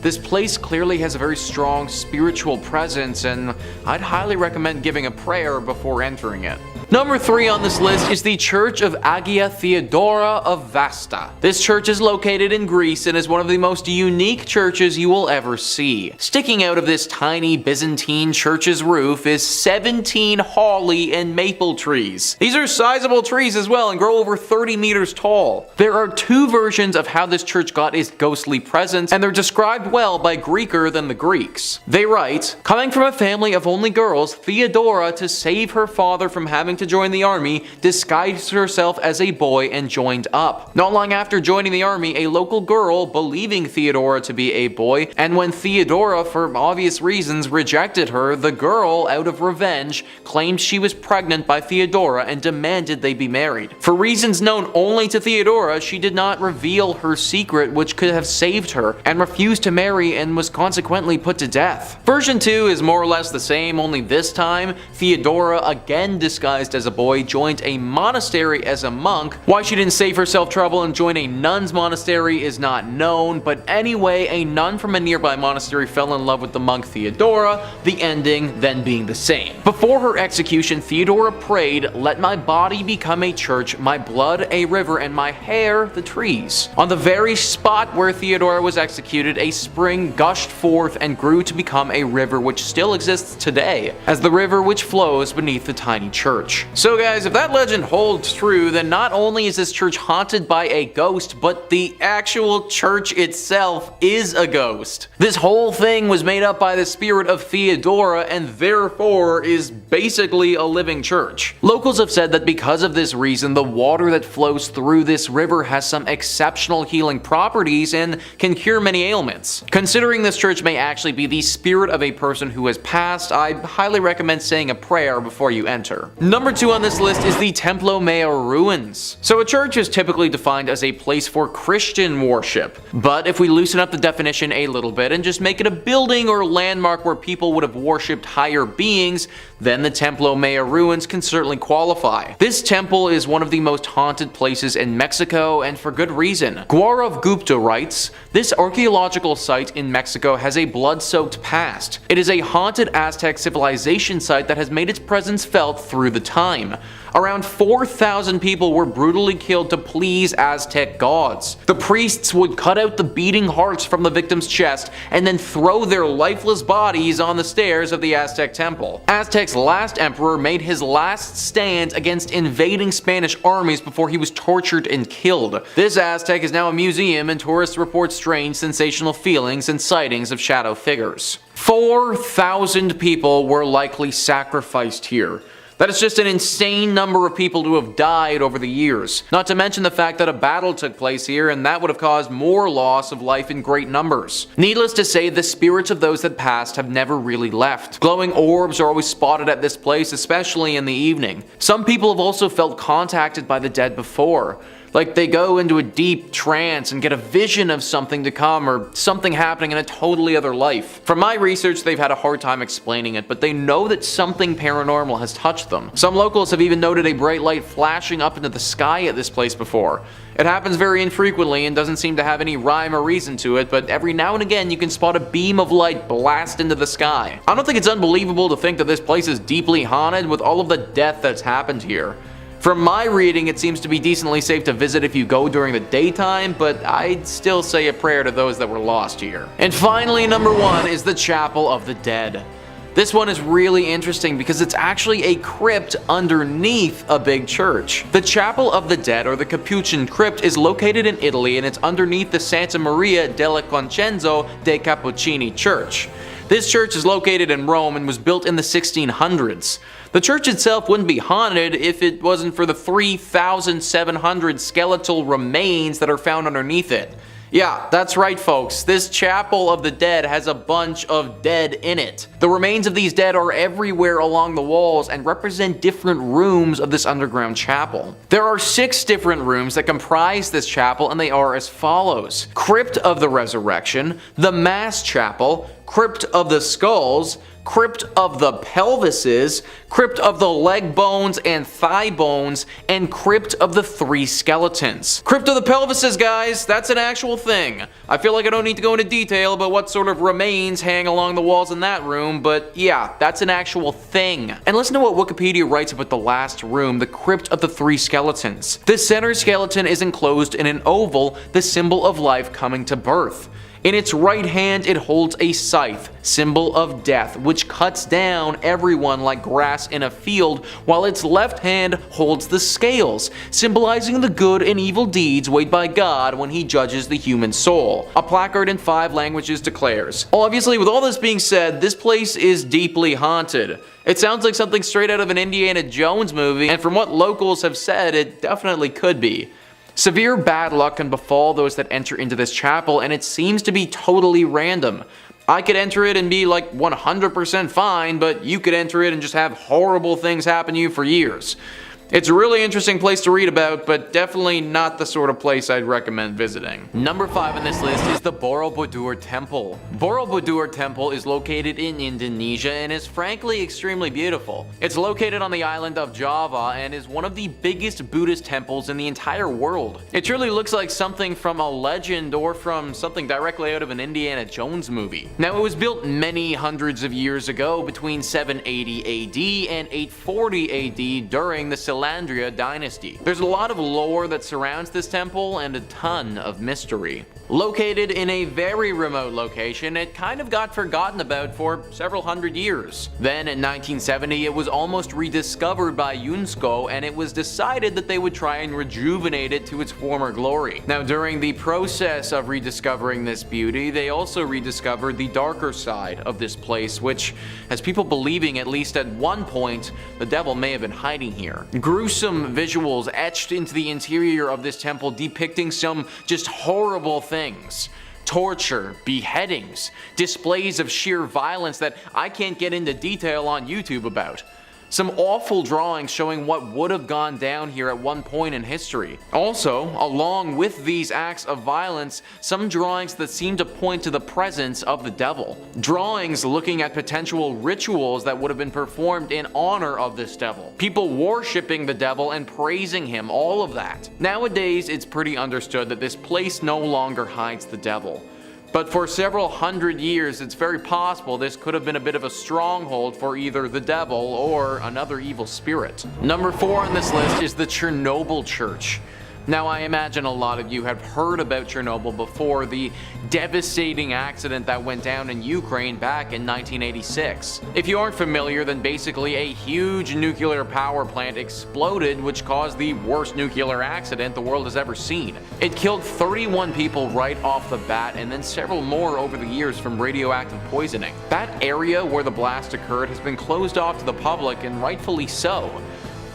B: This place clearly has a very strong spiritual presence, and I'd highly recommend giving a prayer before entering it. Number 3 on this list is the Church of Agia Theodora of Vasta. This church is located in Greece and is one of the most unique churches you will ever see. Sticking out of this tiny Byzantine church's roof is 17 holly and maple trees. These are sizable trees as well and grow over 30 meters tall. There are 2 versions of how this church got its ghostly presence, and they're described well by Greeker than the Greeks. They write, coming from a family of only girls, Theodora, to save her father from having to join the army, disguised herself as a boy and joined up. Not long after joining the army, a local girl, believing Theodora to be a boy, and when Theodora, for obvious reasons, rejected her, the girl, out of revenge, claimed she was pregnant by Theodora and demanded they be married. For reasons known only to Theodora, she did not reveal her secret, which could have saved her, and refused to marry and was consequently put to death. Version 2 is more or less the same, only this time, Theodora, again disguised as a boy, joined a monastery as a monk. Why she didn't save herself trouble and join a nun's monastery is not known, but anyway, a nun from a nearby monastery fell in love with the monk Theodora, the ending then being the same. Before her execution, Theodora prayed, "Let my body become a church, my blood a river, and my hair the trees." On the very spot where Theodora was executed, a spring gushed forth and grew to become a river which still exists today, as the river which flows beneath the tiny church. So guys, if that legend holds true, then not only is this church haunted by a ghost, but the actual church itself is a ghost. This whole thing was made up by the spirit of Theodora and therefore is basically a living church. Locals have said that because of this reason, the water that flows through this river has some exceptional healing properties and can cure many ailments. Considering this church may actually be the spirit of a person who has passed, I highly recommend saying a prayer before you enter. Number 2 on this list is the Templo Mayor ruins. So a church is typically defined as a place for Christian worship, but if we loosen up the definition a little bit and just make it a building or landmark where people would have worshipped higher beings, then the Templo Mayor ruins can certainly qualify. This temple is one of the most haunted places in Mexico, and for good reason. Gaurav Gupta writes, this archaeological site in Mexico has a blood-soaked past. It is a haunted Aztec civilization site that has made its presence felt through the time. Around 4,000 people were brutally killed to please Aztec gods. The priests would cut out the beating hearts from the victim's chest and then throw their lifeless bodies on the stairs of the Aztec temple. Aztec's last emperor made his last stand against invading Spanish armies before he was tortured and killed. This Aztec is now a museum, and tourists report strange, sensational feelings and sightings of shadow figures. 4,000 people were likely sacrificed here. That is just an insane number of people to have died over the years. Not to mention the fact that a battle took place here, and that would have caused more loss of life in great numbers. Needless to say, the spirits of those that passed have never really left. Glowing orbs are always spotted at this place, especially in the evening. Some people have also felt contacted by the dead before. Like they go into a deep trance and get a vision of something to come or something happening in a totally other life. From my research, they've had a hard time explaining it, but they know that something paranormal has touched them. Some locals have even noted a bright light flashing up into the sky at this place before. It happens very infrequently and doesn't seem to have any rhyme or reason to it, but every now and again you can spot a beam of light blast into the sky. I don't think it's unbelievable to think that this place is deeply haunted with all of the death that's happened here. From my reading, it seems to be decently safe to visit if you go during the daytime, but I'd still say a prayer to those that were lost here. And finally, number 1 is the Chapel of the Dead. This one is really interesting because it's actually a crypt underneath a big church. The Chapel of the Dead, or the Capuchin Crypt, is located in Italy, and it's underneath the Santa Maria della Concenzo dei Cappuccini Church. This church is located in Rome and was built in the 1600s. The church itself wouldn't be haunted if it wasn't for the 3,700 skeletal remains that are found underneath it. Yeah, that's right folks, this Chapel of the Dead has a bunch of dead in it. The remains of these dead are everywhere along the walls and represent different rooms of this underground chapel. There are 6 different rooms that comprise this chapel, and they are as follows: Crypt of the Resurrection, the Mass Chapel, Crypt of the Skulls, Crypt of the Pelvises, Crypt of the Leg Bones and Thigh Bones, and Crypt of the 3 Skeletons. Crypt of the Pelvises, guys, that's an actual thing. I feel like I don't need to go into detail about what sort of remains hang along the walls in that room, but yeah, that's an actual thing. And listen to what Wikipedia writes about the last room, the Crypt of the 3 Skeletons. The center skeleton is enclosed in an oval, the symbol of life coming to birth. In its right hand it holds a scythe, symbol of death, which cuts down everyone like grass in a field, while its left hand holds the scales, symbolizing the good and evil deeds weighed by God when he judges the human soul. A placard in 5 languages declares. Obviously, with all this being said, this place is deeply haunted. It sounds like something straight out of an Indiana Jones movie, and from what locals have said, it definitely could be. Severe bad luck can befall those that enter into this chapel, and it seems to be totally random. I could enter it and be like 100% fine, but you could enter it and just have horrible things happen to you for years. It's a really interesting place to read about, but definitely not the sort of place I'd recommend visiting. Number 5 on this list is the Borobudur Temple. Borobudur Temple is located in Indonesia and is frankly extremely beautiful. It's located on the island of Java and is one of the biggest Buddhist temples in the entire world. It truly looks like something from a legend or from something directly out of an Indiana Jones movie. Now, it was built many hundreds of years ago, between 780 AD and 840 AD during the Salandria dynasty. There's a lot of lore that surrounds this temple and a ton of mystery. Located in a very remote location, it kind of got forgotten about for several hundred years. Then in 1970, it was almost rediscovered by UNESCO, and it was decided that they would try and rejuvenate it to its former glory. Now, during the process of rediscovering this beauty, they also rediscovered the darker side of this place, which has people believing, at least at one point, the devil may have been hiding here. Gruesome visuals etched into the interior of this temple depicting some just horrible things. Torture, beheadings, displays of sheer violence that I can't get into detail on YouTube about. Some awful drawings showing what would have gone down here at one point in history. Also, along with these acts of violence, some drawings that seem to point to the presence of the devil. Drawings looking at potential rituals that would have been performed in honor of this devil. People worshipping the devil and praising him, all of that. Nowadays, it's pretty understood that this place no longer hides the devil. But for several hundred years, it's very possible this could have been a bit of a stronghold for either the devil or another evil spirit. Number 4 on this list is the Chernobyl Church. Now, I imagine a lot of you have heard about Chernobyl before, the devastating accident that went down in Ukraine back in 1986. If you aren't familiar, then basically a huge nuclear power plant exploded, which caused the worst nuclear accident the world has ever seen. It killed 31 people right off the bat, and then several more over the years from radioactive poisoning. That area where the blast occurred has been closed off to the public, and rightfully so.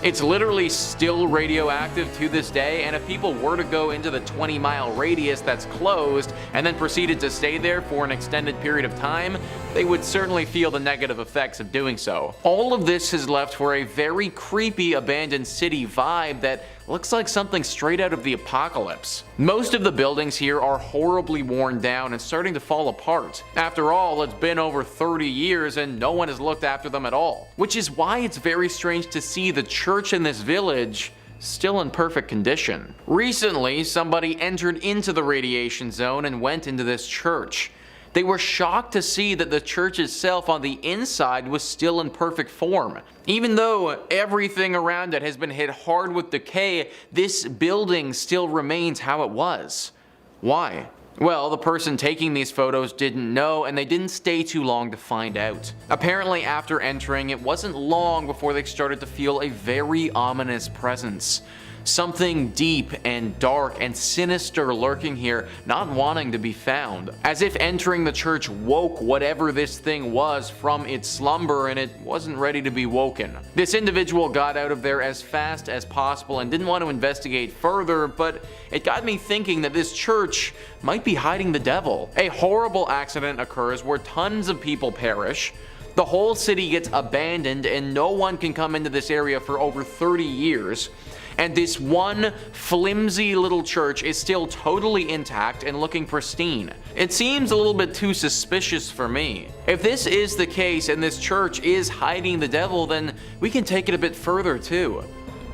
B: It's literally still radioactive to this day, and if people were to go into the 20-mile radius that's closed and then proceeded to stay there for an extended period of time, they would certainly feel the negative effects of doing so. All of this has left for a very creepy abandoned city vibe that looks like something straight out of the apocalypse. Most of the buildings here are horribly worn down and starting to fall apart. After all, it's been over 30 years and no one has looked after them at all. Which is why it's very strange to see the church in this village still in perfect condition. Recently, somebody entered into the radiation zone and went into this church. They were shocked to see that the church itself on the inside was still in perfect form. Even though everything around it has been hit hard with decay, this building still remains how it was. Why? Well, the person taking these photos didn't know, and they didn't stay too long to find out. Apparently, after entering, it wasn't long before they started to feel a very ominous presence. Something deep and dark and sinister lurking here, not wanting to be found. As if entering the church woke whatever this thing was from its slumber and it wasn't ready to be woken. This individual got out of there as fast as possible and didn't want to investigate further, but it got me thinking that this church might be hiding the devil. A horrible accident occurs where tons of people perish. The whole city gets abandoned and no one can come into this area for over 30 years. And this one flimsy little church is still totally intact and looking pristine. It seems a little bit too suspicious for me. If this is the case and this church is hiding the devil, then we can take it a bit further too.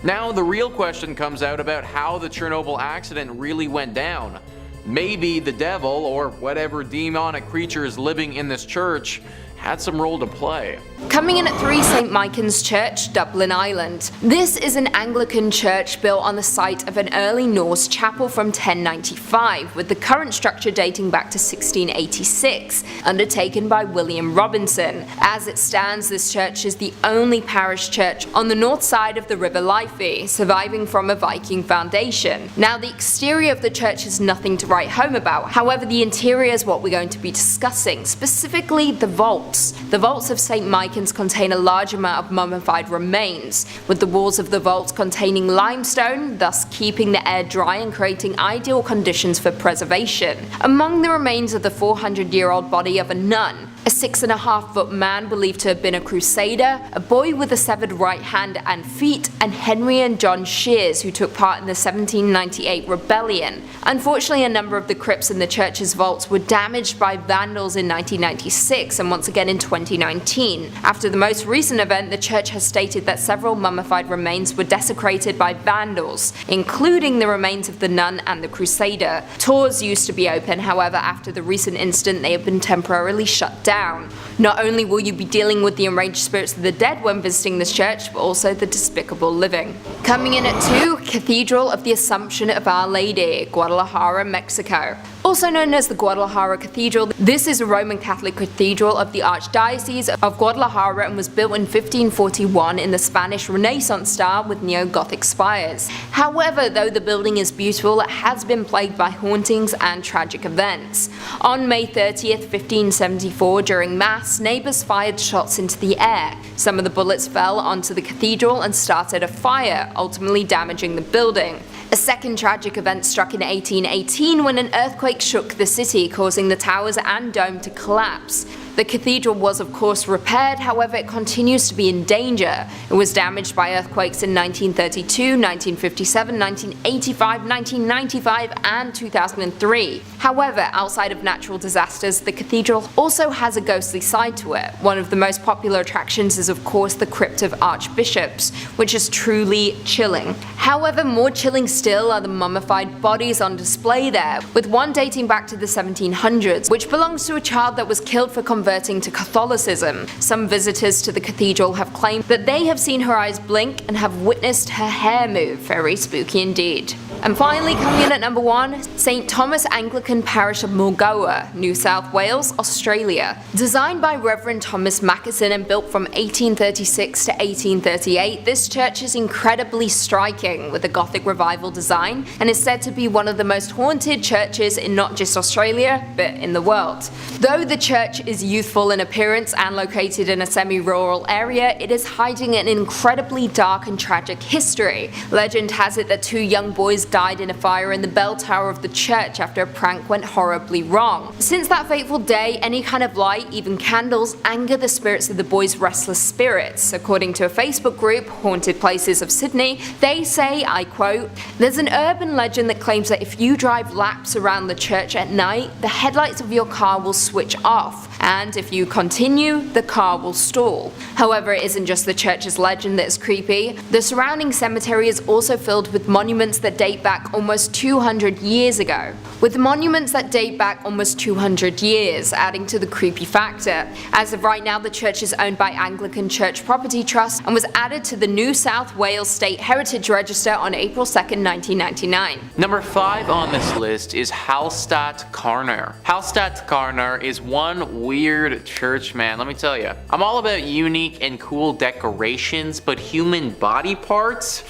B: Now the real question comes out about how the Chernobyl accident really went down. Maybe the devil, or whatever demonic creatures living in this church, had some role to play.
C: Coming in at 3, St. Michan's Church, Dublin, Ireland. This is an Anglican church built on the site of an early Norse chapel from 1095, with the current structure dating back to 1686, undertaken by William Robinson. As it stands, this church is the only parish church on the north side of the River Liffey, surviving from a Viking foundation. Now, the exterior of the church is nothing to write home about, however the interior is what we're going to be discussing, specifically the vault. The vaults of St. Michan's contain a large amount of mummified remains, with the walls of the vaults containing limestone, thus keeping the air dry and creating ideal conditions for preservation. Among the remains of the 400-year-old body of a nun, a 6.5-foot man believed to have been a crusader, a boy with a severed right hand and feet, and Henry and John Shears, who took part in the 1798 rebellion. Unfortunately, a number of the crypts in the church's vaults were damaged by vandals in 1996 and once again in 2019. After the most recent event, the church has stated that several mummified remains were desecrated by vandals, including the remains of the nun and the crusader. Tours used to be open, however, after the recent incident they have been temporarily shut down. Not only will you be dealing with the enraged spirits of the dead when visiting this church, but also the despicable living. Coming in at 2, Cathedral of the Assumption of Our Lady, Guadalajara, Mexico. Also known as the Guadalajara Cathedral, this is a Roman Catholic cathedral of the Archdiocese of Guadalajara and was built in 1541 in the Spanish Renaissance style with neo-Gothic spires. However, though the building is beautiful, it has been plagued by hauntings and tragic events. On May 30th, 1574, during Mass, neighbours fired shots into the air. Some of the bullets fell onto the cathedral and started a fire, ultimately damaging the building. A second tragic event struck in 1818 when an earthquake shook the city, causing the towers and dome to collapse. The cathedral was of course repaired, however it continues to be in danger. It was damaged by earthquakes in 1932, 1957, 1985, 1995 and 2003. However, outside of natural disasters, the cathedral also has a ghostly side to it. One of the most popular attractions is of course the Crypt of Archbishops, which is truly chilling. However, more chilling still are the mummified bodies on display there, with one dating back to the 1700s, which belongs to a child that was killed for converting to Catholicism. Some visitors to the cathedral have claimed that they have seen her eyes blink and have witnessed her hair move. Very spooky indeed. And finally, coming in at number 1, St. Thomas Anglican Parish of Mulgoa, New South Wales, Australia. Designed by Reverend Thomas Mackison and built from 1836 to 1838, this church is incredibly striking with a Gothic revival design and is said to be one of the most haunted churches in not just Australia, but in the world. Though the church is youthful in appearance and located in a semi-rural area, it is hiding an incredibly dark and tragic history. Legend has it that 2 young boys died in a fire in the bell tower of the church after a prank went horribly wrong. Since that fateful day, any kind of light, even candles, anger the spirits of the boys' restless spirits. According to a Facebook group, Haunted Places of Sydney, they say, I quote, "There's an urban legend that claims that if you drive laps around the church at night, the headlights of your car will switch off, and if you continue, the car will stall." However, it isn't just the church's legend that is creepy. The surrounding cemetery is also filled with monuments that date back almost 200 years ago. With monuments that date back almost 200 years, adding to the creepy factor. As of right now, the church is owned by Anglican Church Property Trust and was added to the New South Wales State Heritage Register on April 2nd, 1999.
B: Number 5 on this list is Hallstatt Karner. Hallstatt Karner is one weird church, man, let me tell you. I'm all about unique and cool decorations, but human body parts?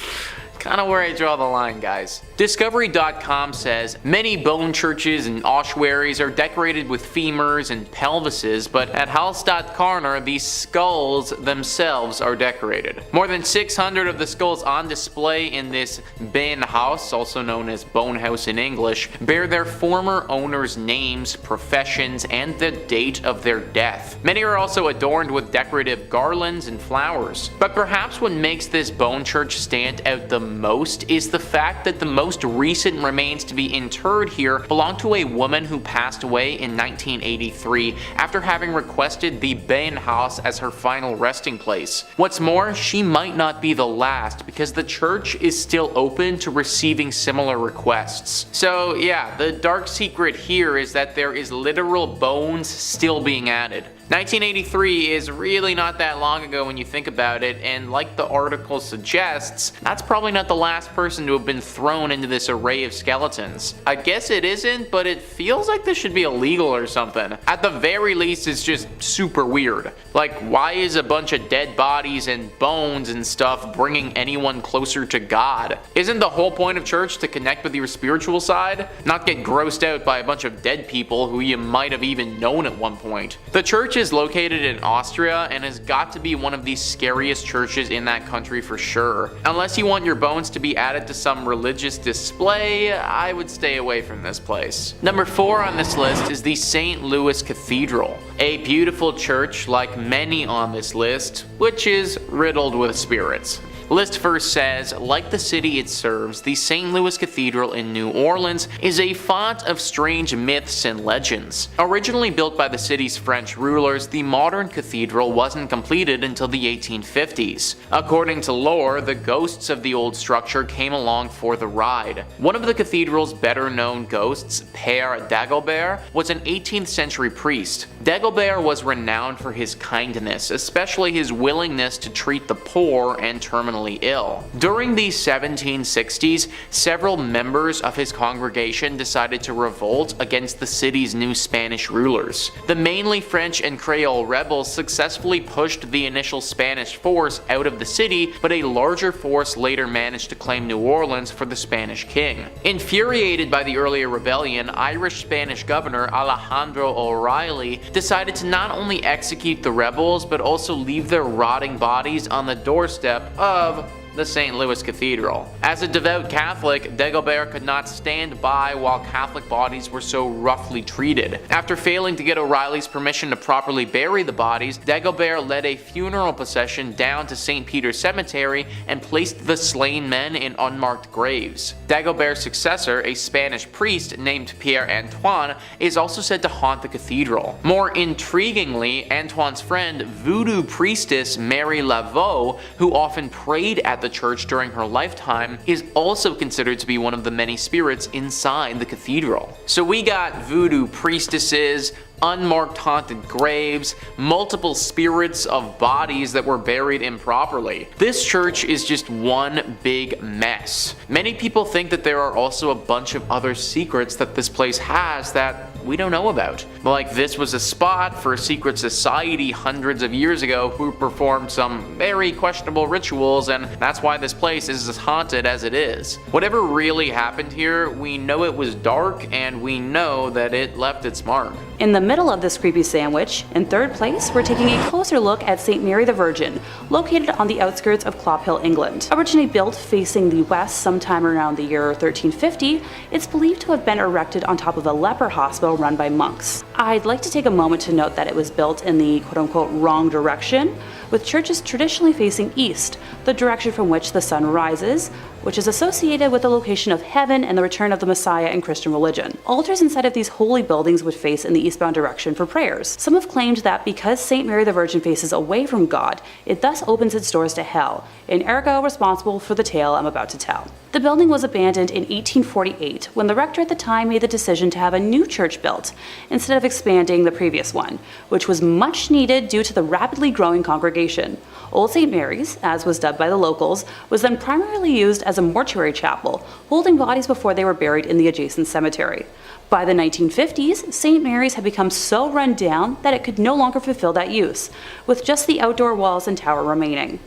B: kind of where I draw the line, guys. Discovery.com says many bone churches and ossuaries are decorated with femurs and pelvises, but at Hallstatt Karner, the skulls themselves are decorated. More than 600 of the skulls on display in this Benhaus, also known as Bone House in English, bear their former owners' names, professions, and the date of their death. Many are also adorned with decorative garlands and flowers. But perhaps what makes this bone church stand out the most is the fact that the most recent remains to be interred here belong to a woman who passed away in 1983 after having requested the Benhaus as her final resting place. What's more, she might not be the last because the church is still open to receiving similar requests. So yeah, the dark secret here is that there is literal bones still being added. 1983 is really not that long ago when you think about it, and like the article suggests, that's probably not the last person to have been thrown into this array of skeletons. I guess it isn't, but it feels like this should be illegal or something. At the very least, it's just super weird. Like, why is a bunch of dead bodies and bones and stuff bringing anyone closer to God? Isn't the whole point of church to connect with your spiritual side? Not get grossed out by a bunch of dead people who you might have even known at one point. The church is located in Austria and has got to be one of the scariest churches in that country for sure. Unless you want your bones to be added to some religious display, I would stay away from this place. Number 4 on this list is the St. Louis Cathedral, a beautiful church like many on this list, which is riddled with spirits. The list first says, like the city it serves, the St. Louis Cathedral in New Orleans is a font of strange myths and legends. Originally built by the city's French rulers, the modern cathedral wasn't completed until the 1850s. According to lore, the ghosts of the old structure came along for the ride. One of the cathedral's better known ghosts, Père Dagobert, was an 18th century priest. Dagobert was renowned for his kindness, especially his willingness to treat the poor and terminally ill. During the 1760s, several members of his congregation decided to revolt against the city's new Spanish rulers. The mainly French and Creole rebels successfully pushed the initial Spanish force out of the city, but a larger force later managed to claim New Orleans for the Spanish king. Infuriated by the earlier rebellion, Irish-Spanish governor Alejandro O'Reilly decided to not only execute the rebels, but also leave their rotting bodies on the doorstep of the St. Louis Cathedral. As a devout Catholic, Dagobert could not stand by while Catholic bodies were so roughly treated. After failing to get O'Reilly's permission to properly bury the bodies, Dagobert led a funeral procession down to St. Peter's Cemetery and placed the slain men in unmarked graves. Dagobert's successor, a Spanish priest named Pierre Antoine, is also said to haunt the cathedral. More intriguingly, Antoine's friend, voodoo priestess Mary Laveau, who often prayed at the church during her lifetime, is also considered to be one of the many spirits inside the cathedral. So we got voodoo priestesses, unmarked haunted graves, multiple spirits of bodies that were buried improperly. This church is just one big mess. Many people think that there are also a bunch of other secrets that this place has that we don't know about. Like this was a spot for a secret society hundreds of years ago who performed some very questionable rituals, and that's why this place is as haunted as it is. Whatever really happened here, we know it was dark and we know that it left its mark.
A: In the middle of this creepy sandwich, in third place, we're taking a closer look at St. Mary the Virgin, located on the outskirts of Clophill, England. Originally built facing the west sometime around the year 1350, it's believed to have been erected on top of a leper hospital run by monks. I'd like to take a moment to note that it was built in the quote-unquote wrong direction, with churches traditionally facing east, the direction from which the sun rises, which is associated with the location of heaven and the return of the Messiah in Christian religion. Altars inside of these holy buildings would face in the eastbound direction for prayers. Some have claimed that because St. Mary the Virgin faces away from God, it thus opens its doors to hell, and ergo responsible for the tale I'm about to tell. The building was abandoned in 1848 when the rector at the time made the decision to have a new church built instead of expanding the previous one, which was much needed due to the rapidly growing congregation. Old St. Mary's, as was dubbed by the locals, was then primarily used as a mortuary chapel, holding bodies before they were buried in the adjacent cemetery. By the 1950s, St. Mary's had become so run down that it could no longer fulfill that use, with just the outdoor walls and tower remaining.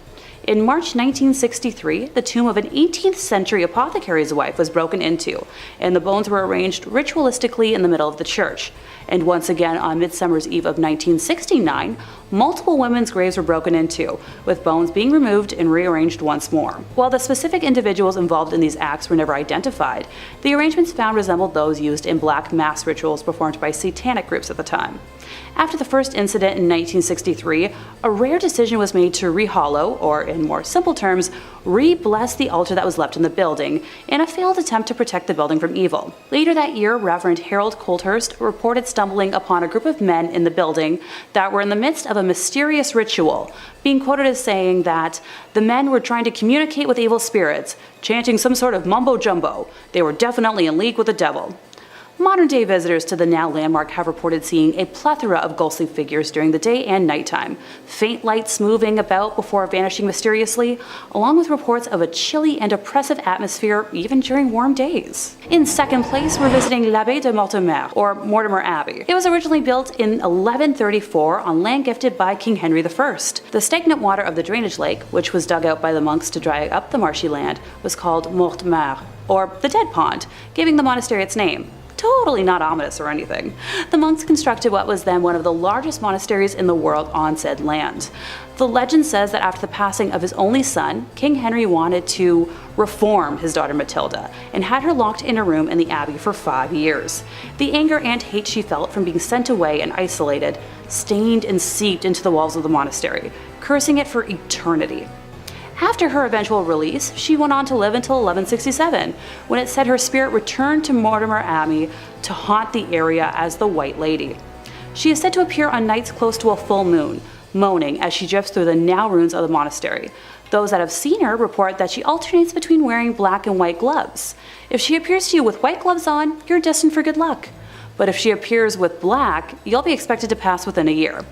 A: In March 1963, the tomb of an 18th century apothecary's wife was broken into, and the bones were arranged ritualistically in the middle of the church. And once again, on Midsummer's Eve of 1969, multiple women's graves were broken into, with bones being removed and rearranged once more. While the specific individuals involved in these acts were never identified, the arrangements found resembled those used in black mass rituals performed by satanic groups at the time. After the first incident in 1963, a rare decision was made to rehollow, or in more simple terms, re-bless the altar that was left in the building, in a failed attempt to protect the building from evil. Later that year, Reverend Harold Colthurst reported stumbling upon a group of men in the building that were in the midst of a mysterious ritual, being quoted as saying that the men were trying to communicate with evil spirits, chanting some sort of mumbo-jumbo. They were definitely in league with the devil. Modern-day visitors to the now landmark have reported seeing a plethora of ghostly figures during the day and nighttime, faint lights moving about before vanishing mysteriously, along with reports of a chilly and oppressive atmosphere even during warm days. In second place, we're visiting l'Abbaye de Mortemer, or Mortemer Abbey. It was originally built in 1134 on land gifted by King Henry I. The stagnant water of the drainage lake, which was dug out by the monks to dry up the marshy land, was called Mortemer, or the Dead Pond, giving the monastery its name. Totally not ominous or anything. The monks constructed what was then one of the largest monasteries in the world on said land. The legend says that after the passing of his only son, King Henry wanted to reform his daughter Matilda and had her locked in a room in the abbey for 5 years. The anger and hate she felt from being sent away and isolated stained and seeped into the walls of the monastery, cursing it for eternity. After her eventual release, she went on to live until 1167, when it said her spirit returned to Mortemer Abbey to haunt the area as the White Lady. She is said to appear on nights close to a full moon, moaning as she drifts through the now ruins of the monastery. Those that have seen her report that she alternates between wearing black and white gloves. If she appears to you with white gloves on, you're destined for good luck. But if she appears with black, you'll be expected to pass within a year.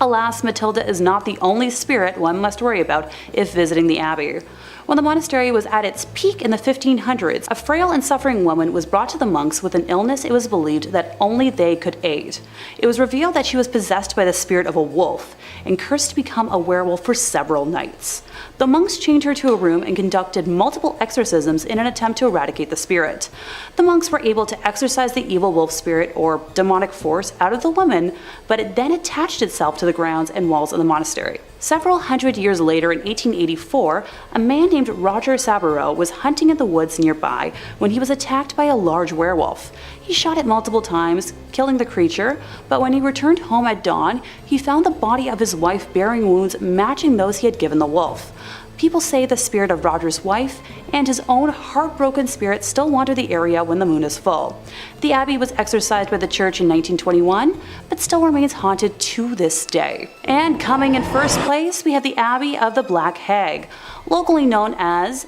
A: Alas, Matilda is not the only spirit one must worry about if visiting the abbey. When the monastery was at its peak in the 1500s, a frail and suffering woman was brought to the monks with an illness it was believed that only they could aid. It was revealed that she was possessed by the spirit of a wolf and cursed to become a werewolf for several nights. The monks chained her to a room and conducted multiple exorcisms in an attempt to eradicate the spirit. The monks were able to exorcise the evil wolf spirit or demonic force out of the woman, but it then attached itself to the grounds and walls of the monastery. Several hundred years later, in 1884, a man named Roger Saboureau was hunting in the woods nearby when he was attacked by a large werewolf. He shot it multiple times, killing the creature, but when he returned home at dawn, he found the body of his wife bearing wounds matching those he had given the wolf. People say the spirit of Roger's wife and his own heartbroken spirit still wander the area when the moon is full. The abbey was exorcised by the church in 1921, but still remains haunted to this day. And coming in first place, we have the Abbey of the Black Hag, locally known as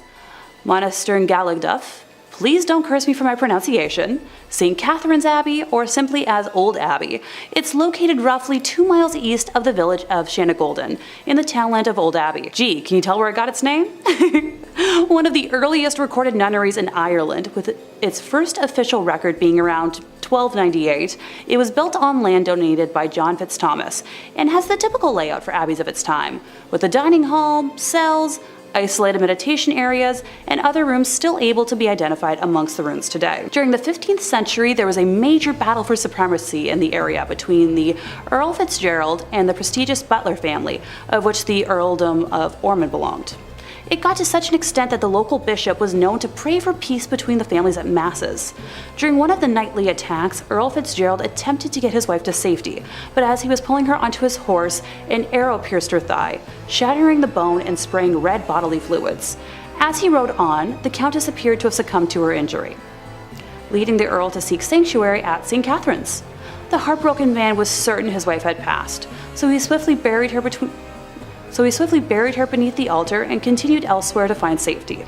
A: Monasterengalegduff. Please don't curse me for my pronunciation. St. Catherine's Abbey, or simply as Old Abbey. It's located roughly 2 miles east of the village of Shanagolden, in the townland of Old Abbey. Gee, can you tell where it got its name? One of the earliest recorded nunneries in Ireland, with its first official record being around 1298, it was built on land donated by John Fitzthomas, and has the typical layout for abbeys of its time, with a dining hall, cells, isolated meditation areas, and other rooms still able to be identified amongst the ruins today. During the 15th century, there was a major battle for supremacy in the area between the Earl Fitzgerald and the prestigious Butler family, of which the Earldom of Ormond belonged. It got to such an extent that the local bishop was known to pray for peace between the families at masses. During one of the nightly attacks, Earl Fitzgerald attempted to get his wife to safety, but as he was pulling her onto his horse, an arrow pierced her thigh, shattering the bone and spraying red bodily fluids. As he rode on, the Countess appeared to have succumbed to her injury, leading the Earl to seek sanctuary at St. Catherine's. The heartbroken man was certain his wife had passed, so he swiftly buried her beneath the altar and continued elsewhere to find safety.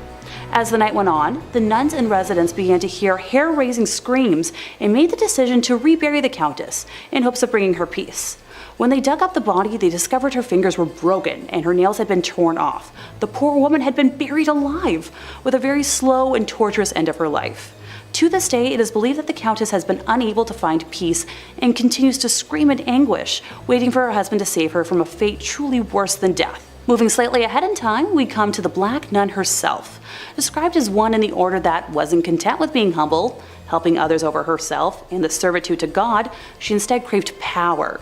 A: As the night went on, the nuns and residents began to hear hair-raising screams and made the decision to rebury the Countess in hopes of bringing her peace. When they dug up the body, they discovered her fingers were broken and her nails had been torn off. The poor woman had been buried alive, with a very slow and torturous end of her life. To this day, it is believed that the Countess has been unable to find peace and continues to scream in anguish, waiting for her husband to save her from a fate truly worse than death. Moving slightly ahead in time, we come to the Black Nun herself. Described as one in the order that wasn't content with being humble, helping others over herself, and the servitude to God, she instead craved power.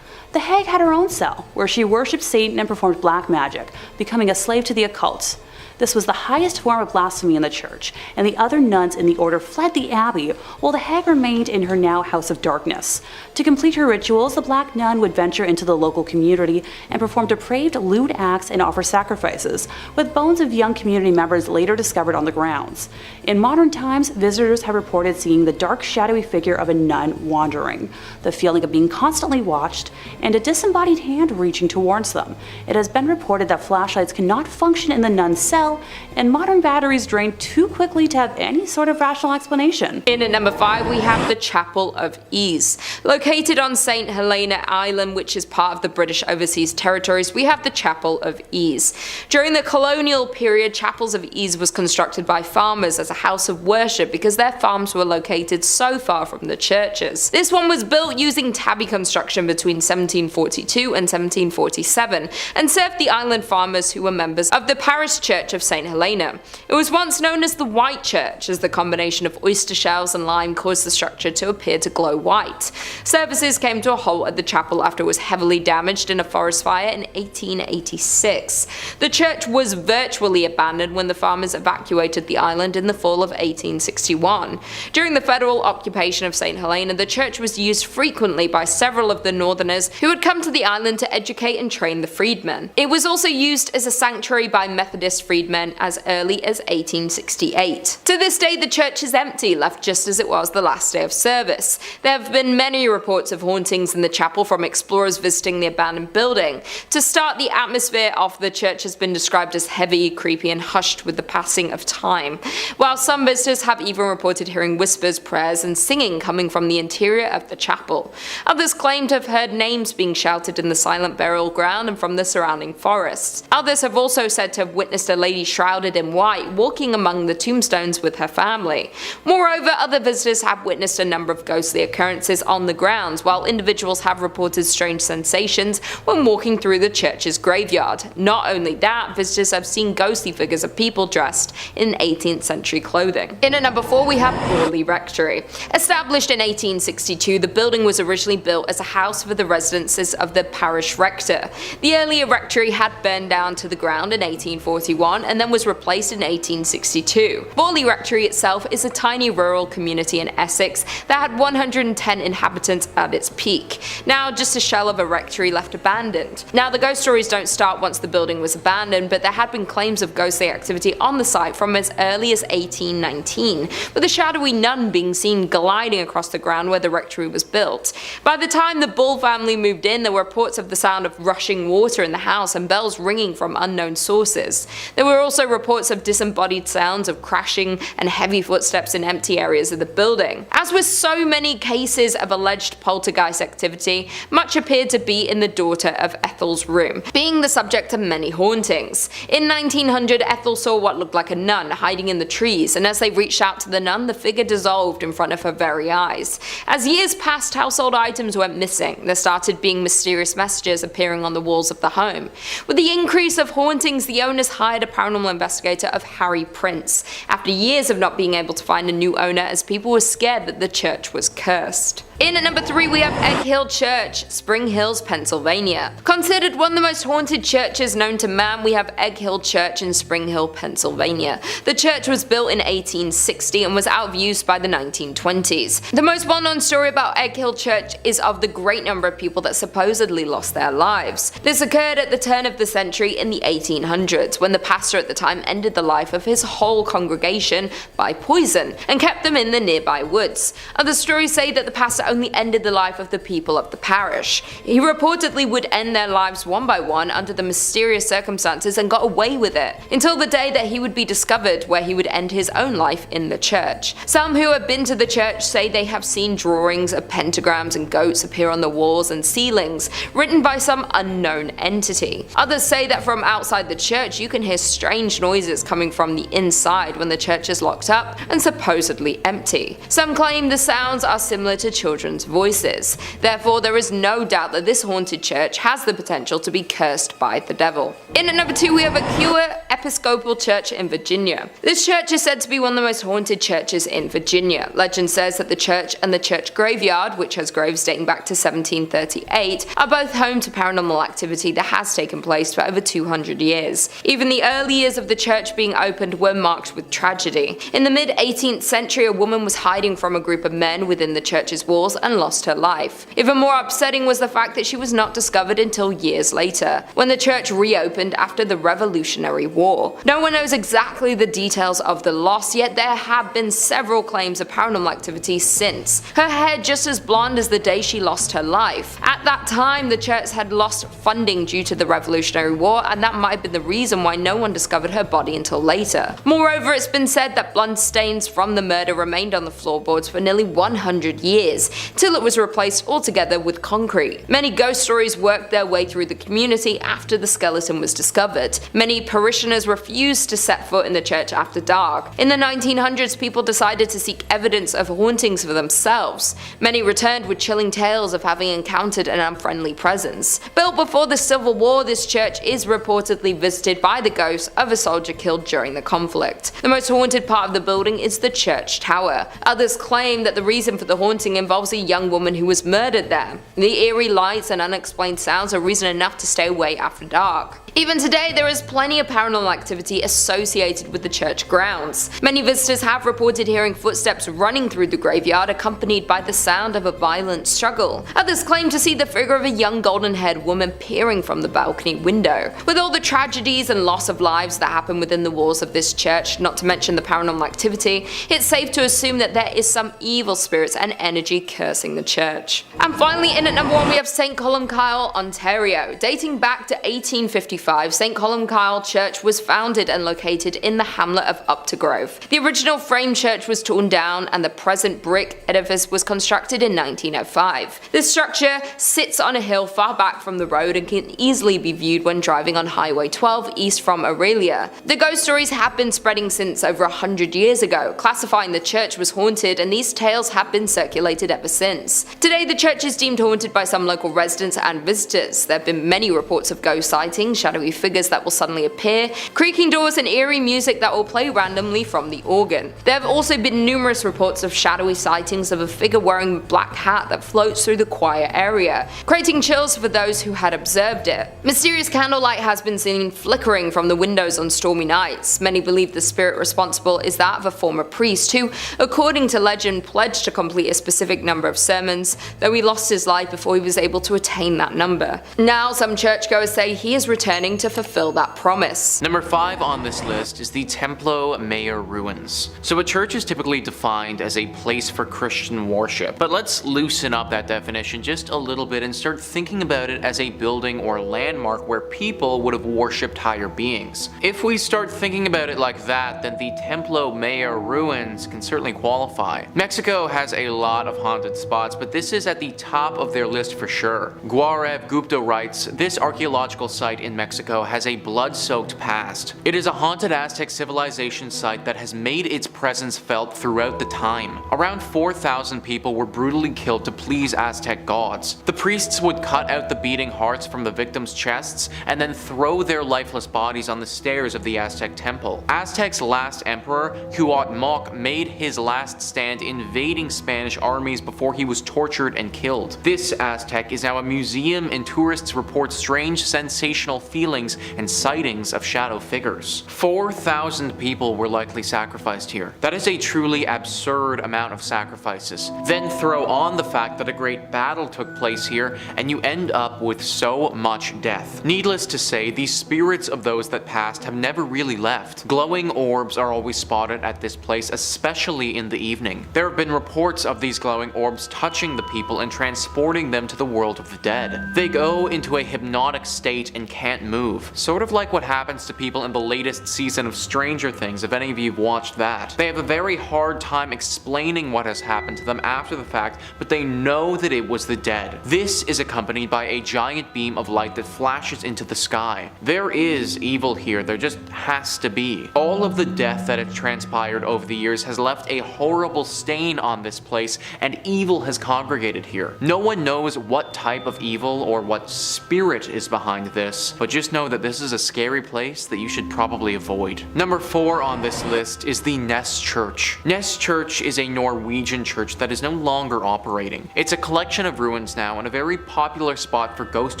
A: The hag had her own cell, where she worshipped Satan and performed black magic, becoming a slave to the occult. This was the highest form of blasphemy in the church, and the other nuns in the order fled the abbey, while the hag remained in her now house of darkness. To complete her rituals, the Black Nun would venture into the local community and perform depraved, lewd acts and offer sacrifices, with bones of young community members later discovered on the grounds. In modern times, visitors have reported seeing the dark, shadowy figure of a nun wandering, the feeling of being constantly watched, and a disembodied hand reaching towards them. It has been reported that flashlights cannot function in the nun's cell, and modern batteries drain too quickly to have any sort of rational explanation.
C: In at number 5, we have the Chapel of Ease. Located on St. Helena Island, which is part of the British Overseas Territories, we have the Chapel of Ease. During the colonial period, Chapels of Ease was constructed by farmers as a house of worship because their farms were located so far from the churches. This one was built using tabby construction between 1742 and 1747 and served the island farmers who were members of the Parish Church of St. Helena. It was once known as the White Church, as the combination of oyster shells and lime caused the structure to appear to glow white. Services came to a halt at the chapel after it was heavily damaged in a forest fire in 1886. The church was virtually abandoned when the farmers evacuated the island in the fall of 1861. During the federal occupation of St. Helena, the church was used frequently by several of the northerners who had come to the island to educate and train the freedmen. It was also used as a sanctuary by Methodist freedmen as early as 1868. To this day, the church is empty, left just as it was the last day of service. There have been many reports of hauntings in the chapel from explorers visiting the abandoned building. To start, the atmosphere of the church has been described as heavy, creepy, and hushed with the passing of time, while some visitors have even reported hearing whispers, prayers, and singing coming from the interior of the chapel. Others claim to have heard names being shouted in the silent burial ground and from the surrounding forests. Others have also said to have witnessed a lady shrouded in white walking among the tombstones with her family. Moreover, other visitors have witnessed a number of ghostly occurrences on the grounds, while individuals have reported strange sensations when walking through the church's graveyard. Not only that, visitors have seen ghostly figures of people dressed in 18th century clothing. In at number 4, we have Borley Rectory. Established in 1862, the building was originally built as a house for the residences of the parish rector. The earlier rectory had burned down to the ground in 1841 and then was replaced in 1862. Borley Rectory itself is a tiny rural community in Essex that had 110 inhabitants at its peak. Now just a shell of a rectory left abandoned. Now the ghost stories don't start once the building was abandoned, but there had been claims of ghostly activity on the site from as early as 1819, with a shadowy nun being seen gliding across the ground where the rectory was built. By the time the Bull family moved in, there were reports of the sound of rushing water in the house and bells ringing from unknown sources. There were also reports of disembodied sounds of crashing and heavy footsteps in empty areas of the building. As with so many cases of alleged poltergeist activity, much appeared to be in the daughter of Ethel's room, being the subject of many hauntings. In 1900, Ethel saw what looked like a nun hiding in the trees, and as they reached out to the nun, the figure dissolved in front of her very eyes. As years passed, household items went missing. There started being mysterious messages appearing on the walls of the home. With the increase of hauntings, the owners hired a paranormal investigator of Harry Prince, after years of not being able to find a new owner as people were scared that the church was cursed. In at number 3, we have Egg Hill Church, Spring Hills, Pennsylvania. Considered one of the most haunted churches known to man, we have Egg Hill Church in Spring Hill, Pennsylvania. The church was built in 1860 and was out of use by the 1920s. The most well-known story about Egg Hill Church is of the great number of people that supposedly lost their lives. This occurred at the turn of the century in the 1800s, when the pastor at the time ended the life of his whole congregation by poison and kept them in the nearby woods. Other stories say that the pastor only ended the life of the people of the parish. He reportedly would end their lives one by one under the mysterious circumstances and got away with it, until the day that he would be discovered, where he would end his own life in the church. Some who have been to the church say they have seen drawings of pentagrams and goats appear on the walls and ceilings, written by some unknown entity. Others say that from outside the church you can hear strange noises coming from the inside when the church is locked up and supposedly empty. Some claim the sounds are similar to children's voices. Therefore, there is no doubt that this haunted church has the potential to be cursed by the devil. In at number 2 we have Aquia Episcopal Church in Virginia. This church is said to be one of the most haunted churches in Virginia. Legend says that the church and the church graveyard, which has graves dating back to 1738, are both home to paranormal activity that has taken place for over 200 years. Even the early years of the church being opened were marked with tragedy. In the mid-18th century, a woman was hiding from a group of men within the church's walls and lost her life. Even more upsetting was the fact that she was not discovered until years later, when the church reopened after the Revolutionary War. No one knows exactly the details of the loss, yet there have been several claims of paranormal activity since. Her hair just as blonde as the day she lost her life. At that time, the church had lost funding due to the Revolutionary War, and that might have been the reason why no one discovered her body until later. Moreover, it's been said that blood stains from the murder remained on the floorboards for nearly 100 years, till it was replaced altogether with concrete. Many ghost stories worked their way through the community after the skeleton was discovered. Many parishioners refused to set foot in the church after dark. In the 1900s, people decided to seek evidence of hauntings for themselves. Many returned with chilling tales of having encountered an unfriendly presence. Built before the Civil War, this church is reportedly visited by the ghost of a soldier killed during the conflict. The most haunted part of the building is the church tower. Others claim that the reason for the haunting involves a young woman who was murdered there. The eerie lights and unexplained sounds are reason enough to stay away after dark. Even today, there is plenty of paranormal activity associated with the church grounds. Many visitors have reported hearing footsteps running through the graveyard accompanied by the sound of a violent struggle. Others claim to see the figure of a young golden-haired woman peering from the balcony window. With all the tragedies and loss of lives that happen within the walls of this church, not to mention the paranormal activity, it's safe to assume that there is some evil spirits and energy cursing the church. And finally, in at number 1 we have St. Columkille, Ontario. Dating back to 1855, St. Columkille Church was founded and located in the hamlet of Uptergrove. The original frame church was torn down and the present brick edifice was constructed in 1905. This structure sits on a hill far back from the road and can easily be viewed when driving on Highway 12 east from Aurelia. The ghost stories have been spreading since over 100 years ago, classifying the church was haunted, and these tales have been circulated ever since. Today, the church is deemed haunted by some local residents and visitors. There have been many reports of ghost sightings, shadowy figures that will suddenly appear, creaking doors, and eerie music that will play randomly from the organ. There have also been numerous reports of shadowy sightings of a figure wearing a black hat that floats through the choir area, creating chills for those who had observed it. Mysterious candlelight has been seen flickering from the windows on stormy nights. Many believe the spirit responsible is that of a former priest who, according to legend, pledged to complete a specific number of sermons, though he lost his life before he was able to attain that number. Now, some churchgoers say he is returning to fulfill that promise.
B: Number 5 on this list is the Templo Mayor ruins. So a church is typically defined as a place for Christian worship, but let's loosen up that definition just a little bit and start thinking about it as a building or landmark where people would have worshipped higher beings. If we start thinking about it like that, then the Templo Mayor ruins can certainly qualify. Mexico has a lot of haunted spots, but this is at the top of their list for sure. Gaurav Gupta writes, "This archaeological site in Mexico has a blood-soaked past. It is a haunted Aztec civilization site that has made its presence felt throughout the time. Around 4,000 people were brutally killed to please Aztec gods. The priests would cut out the beating hearts from the victims' chests and then throw their lifeless bodies on the stairs of the Aztec temple. Aztec's last emperor, Cuauhtémoc, made his last stand invading Spanish armies before he was tortured and killed. This Aztec is now a museum, and tourists report strange sensational feelings and sightings of shadow figures." 4,000 people were likely sacrificed here. That is a truly absurd amount of sacrifices. Then throw on the fact that a great battle took place here, and you end up with so much death. Needless to say, the spirits of those that passed have never really left. Glowing orbs are always spotted at this place, especially in the evening. There have been reports of these glowing orbs touching the people and transporting them to the world of the dead. They go into a hypnotic state and can't move, sort of like what happens to people in the latest season of Stranger Things, if any of you have watched that. They have a very hard time explaining what has happened to them after the fact, but they know that it was the dead. This is accompanied by a giant beam of light that flashes into the sky. There is evil here, there just has to be. All of the death that has transpired over the years has left a horrible stain on this place, and evil has congregated here. No one knows what type of evil or what spirit is behind this, but just know that this is a scary place that you should probably avoid. Number 4 on this list is the Ness Church. Ness Church is a Norwegian church that is no longer operating. It's a collection of ruins now and a very popular spot for ghost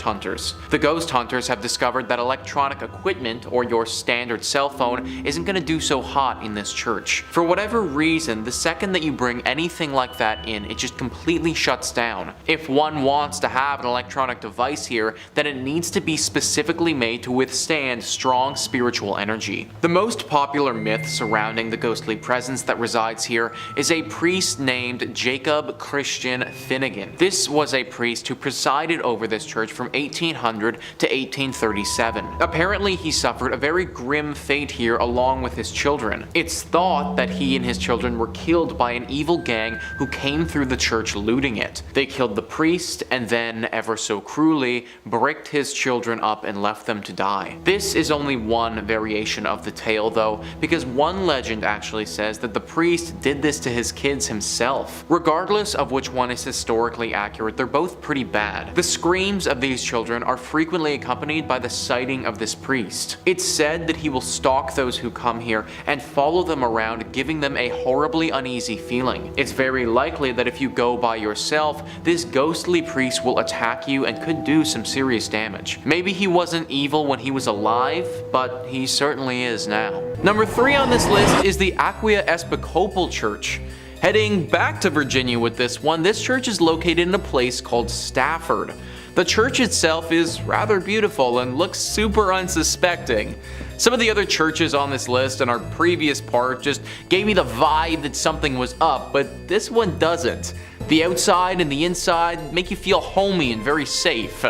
B: hunters. The ghost hunters have discovered that electronic equipment, or your standard cell phone, isn't going to do so hot in this church. For whatever reason, the second that you bring anything like that in, it just completely shuts down. If one wants to have an electronic device here, then it needs to be specifically made to withstand strong spiritual energy. The most popular myth surrounding the ghostly presence that resides here is a priest named Jacob Christian Finnegan. This was a priest who presided over this church from 1800 to 1837. Apparently, he suffered a very grim fate here along with his children. It's thought that he and his children were killed by an evil gang who came through the church looting it. They killed the priest and then, ever so cruelly, bricked his children up and left them to die. This is only one variation of the tale though, because one legend actually says that the priest did this to his kids himself. Regardless of which one is historically accurate, they're both pretty bad. The screams of these children are frequently accompanied by the sighting of this priest. It's said that he will stalk those who come here and follow them around, giving them a horribly uneasy feeling. It's very likely that if you go by yourself, this ghostly priest will attack you and could do some serious damage. Maybe he wasn't evil when he was alive, but he certainly is now. Number 3 on this list is the Aquia Episcopal Church. Heading back to Virginia with this one, this church is located in a place called Stafford. The church itself is rather beautiful and looks super unsuspecting. Some of the other churches on this list in our previous part just gave me the vibe that something was up, but this one doesn't. The outside and the inside make you feel homey and very safe.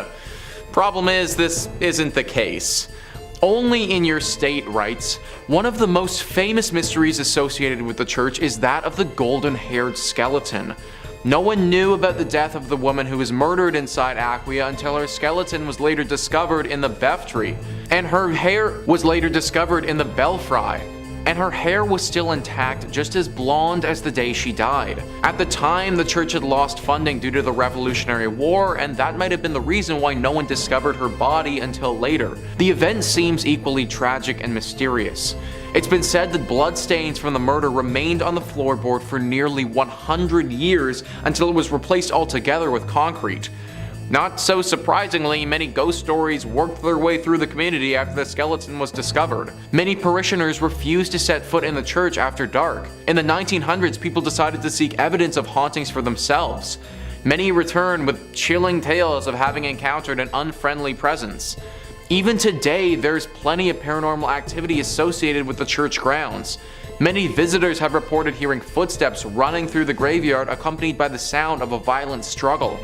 B: Problem is, this isn't the case. Only in your state writes, one of the most famous mysteries associated with the church is that of the golden-haired skeleton. No one knew about the death of the woman who was murdered inside Aquia until her skeleton was later discovered in the Beftree, and her hair was later discovered in the Belfry, and her hair was still intact, just as blonde as the day she died. At the time, the church had lost funding due to the Revolutionary War, and that might have been the reason why no one discovered her body until later. The event seems equally tragic and mysterious. It's been said that bloodstains from the murder remained on the floorboard for nearly 100 years until it was replaced altogether with concrete. Not so surprisingly, many ghost stories worked their way through the community after the skeleton was discovered. Many parishioners refused to set foot in the church after dark. In the 1900s, people decided to seek evidence of hauntings for themselves. Many returned with chilling tales of having encountered an unfriendly presence. Even today, there's plenty of paranormal activity associated with the church grounds. Many visitors have reported hearing footsteps running through the graveyard accompanied by the sound of a violent struggle.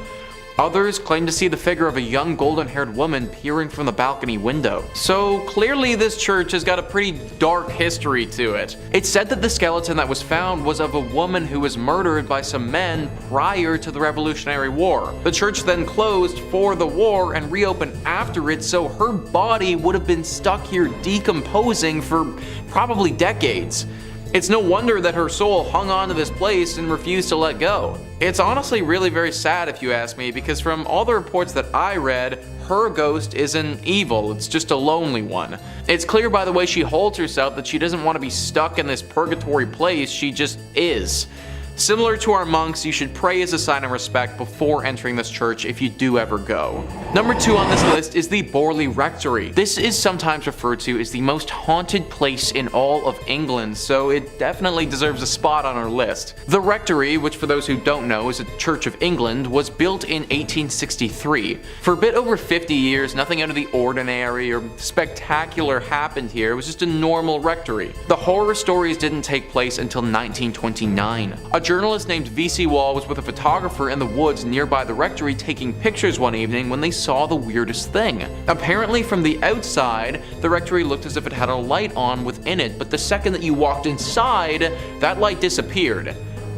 B: Others claim to see the figure of a young golden-haired woman peering from the balcony window. So clearly this church has got a pretty dark history to it. It's said that the skeleton that was found was of a woman who was murdered by some men prior to the Revolutionary War. The church then closed for the war and reopened after it, so her body would have been stuck here decomposing for probably decades. It's no wonder that her soul hung on to this place and refused to let go. It's honestly really very sad if you ask me, because from all the reports that I read, her ghost isn't evil, it's just a lonely one. It's clear by the way she holds herself that she doesn't want to be stuck in this purgatory place, she just is. Similar to our monks, you should pray as a sign of respect before entering this church if you do ever go. Number 2 on this list is the Borley Rectory. This is sometimes referred to as the most haunted place in all of England, so it definitely deserves a spot on our list. The Rectory, which for those who don't know is a Church of England, was built in 1863. For a bit over 50 years, nothing out of the ordinary or spectacular happened here. It was just a normal rectory. The horror stories didn't take place until 1929. A journalist named V.C. Wall was with a photographer in the woods nearby the rectory taking pictures one evening when they saw the weirdest thing. Apparently from the outside, the rectory looked as if it had a light on within it, but the second that you walked inside, that light disappeared.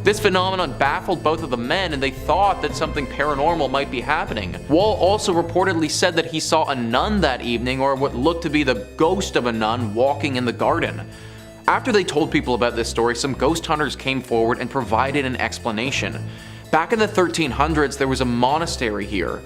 B: This phenomenon baffled both of the men, and they thought that something paranormal might be happening. Wall also reportedly said that he saw a nun that evening, or what looked to be the ghost of a nun, walking in the garden. After they told people about this story, some ghost hunters came forward and provided an explanation. Back in the 1300s, there was a monastery here.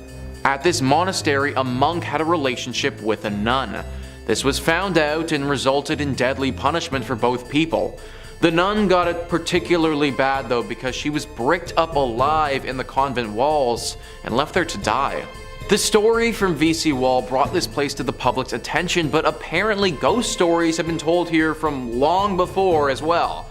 B: At this monastery, a monk had a relationship with a nun. This was found out and resulted in deadly punishment for both people. The nun got it particularly bad though, because she was bricked up alive in the convent walls and left there to die. The story from VC Wall brought this place to the public's attention, but apparently ghost stories have been told here from long before as well.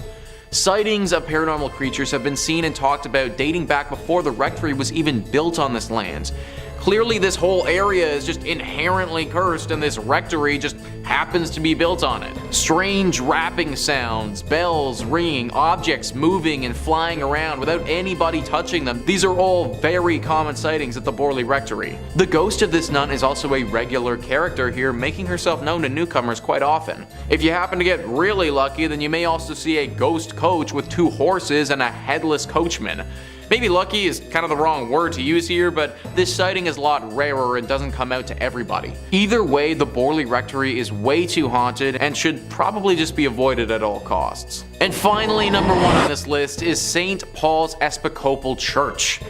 B: Sightings of paranormal creatures have been seen and talked about dating back before the rectory was even built on this land. Clearly this whole area is just inherently cursed, and this rectory just happens to be built on it. Strange rapping sounds, bells ringing, objects moving and flying around without anybody touching them. These are all very common sightings at the Borley Rectory. The ghost of this nun is also a regular character here, making herself known to newcomers quite often. If you happen to get really lucky, then you may also see a ghost coach with 2 horses and a headless coachman. Maybe lucky is kind of the wrong word to use here, but this sighting is a lot rarer and doesn't come out to everybody. Either way, the Borley Rectory is way too haunted and should probably just be avoided at all costs. And finally, number 1 on this list is St. Paul's Episcopal Church.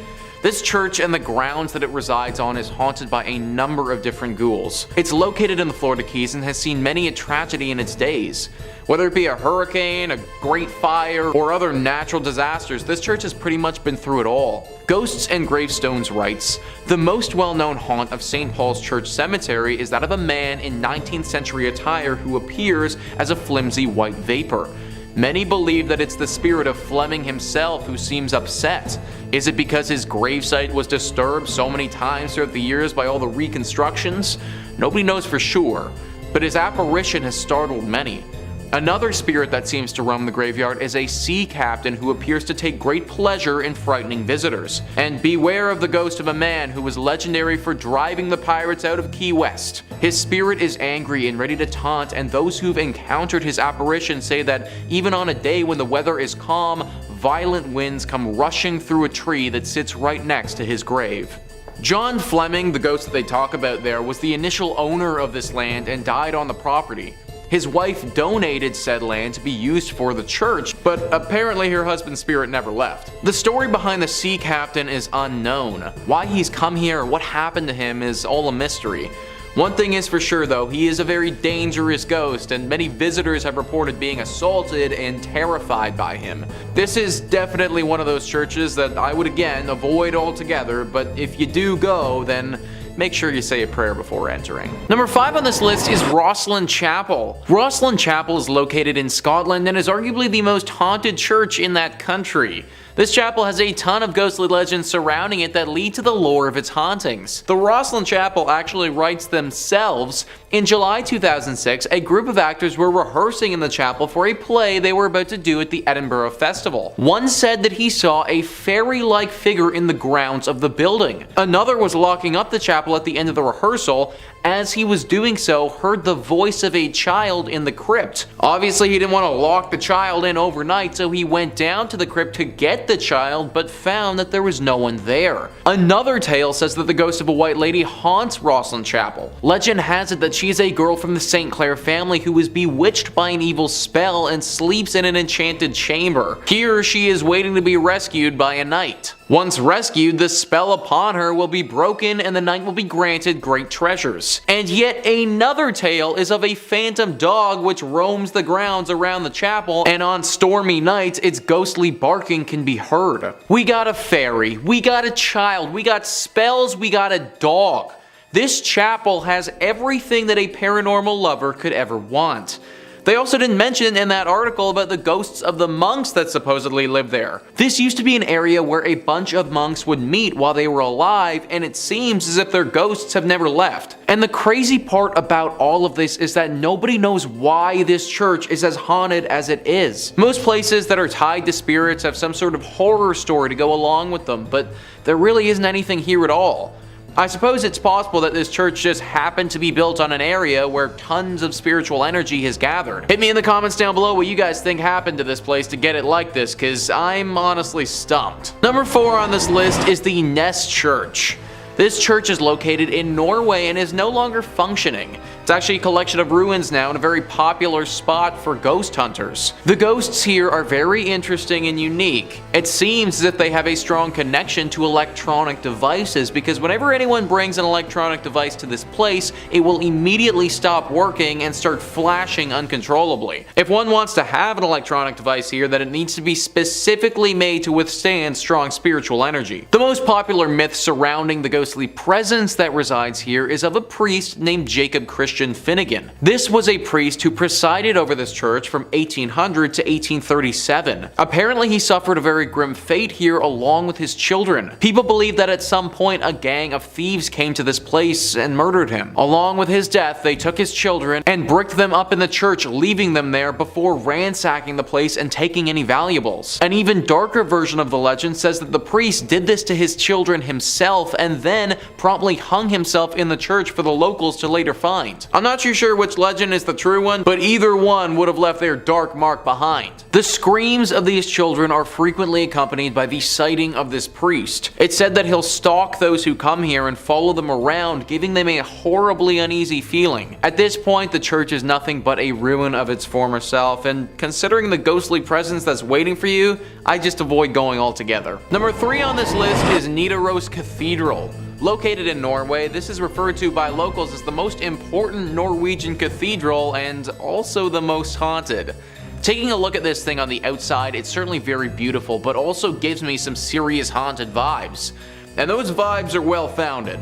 B: This church and the grounds that it resides on is haunted by a number of different ghouls. It's located in the Florida Keys and has seen many a tragedy in its days. Whether it be a hurricane, a great fire, or other natural disasters, this church has pretty much been through it all. Ghosts and Gravestones writes, "The most well-known haunt of St. Paul's Church Cemetery is that of a man in 19th century attire who appears as a flimsy white vapor. Many believe that it's the spirit of Fleming himself who seems upset. Is it because his gravesite was disturbed so many times throughout the years by all the reconstructions? Nobody knows for sure, but his apparition has startled many. Another spirit that seems to roam the graveyard is a sea captain who appears to take great pleasure in frightening visitors. And beware of the ghost of a man who was legendary for driving the pirates out of Key West. His spirit is angry and ready to taunt, and those who've encountered his apparition say that even on a day when the weather is calm, violent winds come rushing through a tree that sits right next to his grave." John Fleming, the ghost that they talk about there, was the initial owner of this land and died on the property. His wife donated said land to be used for the church, but apparently her husband's spirit never left. The story behind the sea captain is unknown. Why he's come here or what happened to him is all a mystery. One thing is for sure though, he is a very dangerous ghost, and many visitors have reported being assaulted and terrified by him. This is definitely one of those churches that I would again avoid altogether, but if you do go, then make sure you say a prayer before entering. Number 5 on this list is Rosslyn Chapel. Rosslyn Chapel is located in Scotland and is arguably the most haunted church in that country. This chapel has a ton of ghostly legends surrounding it that lead to the lore of its hauntings. The Rosslyn Chapel actually writes themselves. In July 2006, a group of actors were rehearsing in the chapel for a play they were about to do at the Edinburgh Festival. One said that he saw a fairy-like figure in the grounds of the building. Another was locking up the chapel at the end of the rehearsal. As he was doing so, heard the voice of a child in the crypt. Obviously, he didn't want to lock the child in overnight, so he went down to the crypt to get the child, but found that there was no one there. Another tale says that the ghost of a white lady haunts Rosslyn Chapel. Legend has it that she is a girl from the St. Clair family who is bewitched by an evil spell and sleeps in an enchanted chamber. Here, she is waiting to be rescued by a knight. Once rescued, the spell upon her will be broken and the knight will be granted great treasures. And yet another tale is of a phantom dog which roams the grounds around the chapel, and on stormy nights its ghostly barking can be heard. We got a fairy, we got a child, we got spells, we got a dog. This chapel has everything that a paranormal lover could ever want. They also didn't mention in that article about the ghosts of the monks that supposedly live there. This used to be an area where a bunch of monks would meet while they were alive, and it seems as if their ghosts have never left. And the crazy part about all of this is that nobody knows why this church is as haunted as it is. Most places that are tied to spirits have some sort of horror story to go along with them, but there really isn't anything here at all. I suppose it's possible that this church just happened to be built on an area where tons of spiritual energy has gathered. Hit me in the comments down below what you guys think happened to this place to get it like this, cause I'm honestly stumped. Number 4 on this list is the Ness Church. This church is located in Norway and is no longer functioning. It's actually a collection of ruins now and a very popular spot for ghost hunters. The ghosts here are very interesting and unique. It seems as if they have a strong connection to electronic devices, because whenever anyone brings an electronic device to this place, it will immediately stop working and start flashing uncontrollably. If one wants to have an electronic device here, then it needs to be specifically made to withstand strong spiritual energy. The most popular myth surrounding the ghostly presence that resides here is of a priest named Jacob Christian Finnegan. This was a priest who presided over this church from 1800 to 1837. Apparently he suffered a very grim fate here along with his children. People believe that at some point a gang of thieves came to this place and murdered him. Along with his death, they took his children and bricked them up in the church, leaving them there before ransacking the place and taking any valuables. An even darker version of the legend says that the priest did this to his children himself and then promptly hung himself in the church for the locals to later find. I'm not too sure which legend is the true one, but either one would have left their dark mark behind. The screams of these children are frequently accompanied by the sighting of this priest. It's said that he'll stalk those who come here and follow them around, giving them a horribly uneasy feeling. At this point, the church is nothing but a ruin of its former self, and considering the ghostly presence that's waiting for you, I just avoid going altogether. Number 3 on this list is Nidaros Cathedral. Located in Norway, this is referred to by locals as the most important Norwegian cathedral and also the most haunted. Taking a look at this thing on the outside, it's certainly very beautiful, but also gives me some serious haunted vibes. And those vibes are well founded.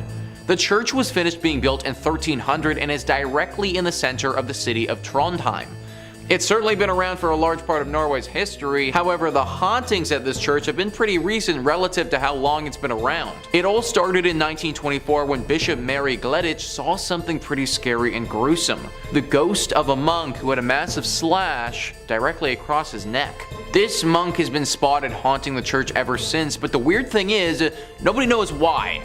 B: The church was finished being built in 1300 and is directly in the center of the city of Trondheim. It's certainly been around for a large part of Norway's history, however the hauntings at this church have been pretty recent relative to how long it's been around. It all started in 1924 when Bishop Mary Gleditsch saw something pretty scary and gruesome. The ghost of a monk who had a massive slash directly across his neck. This monk has been spotted haunting the church ever since, but the weird thing is, nobody knows why.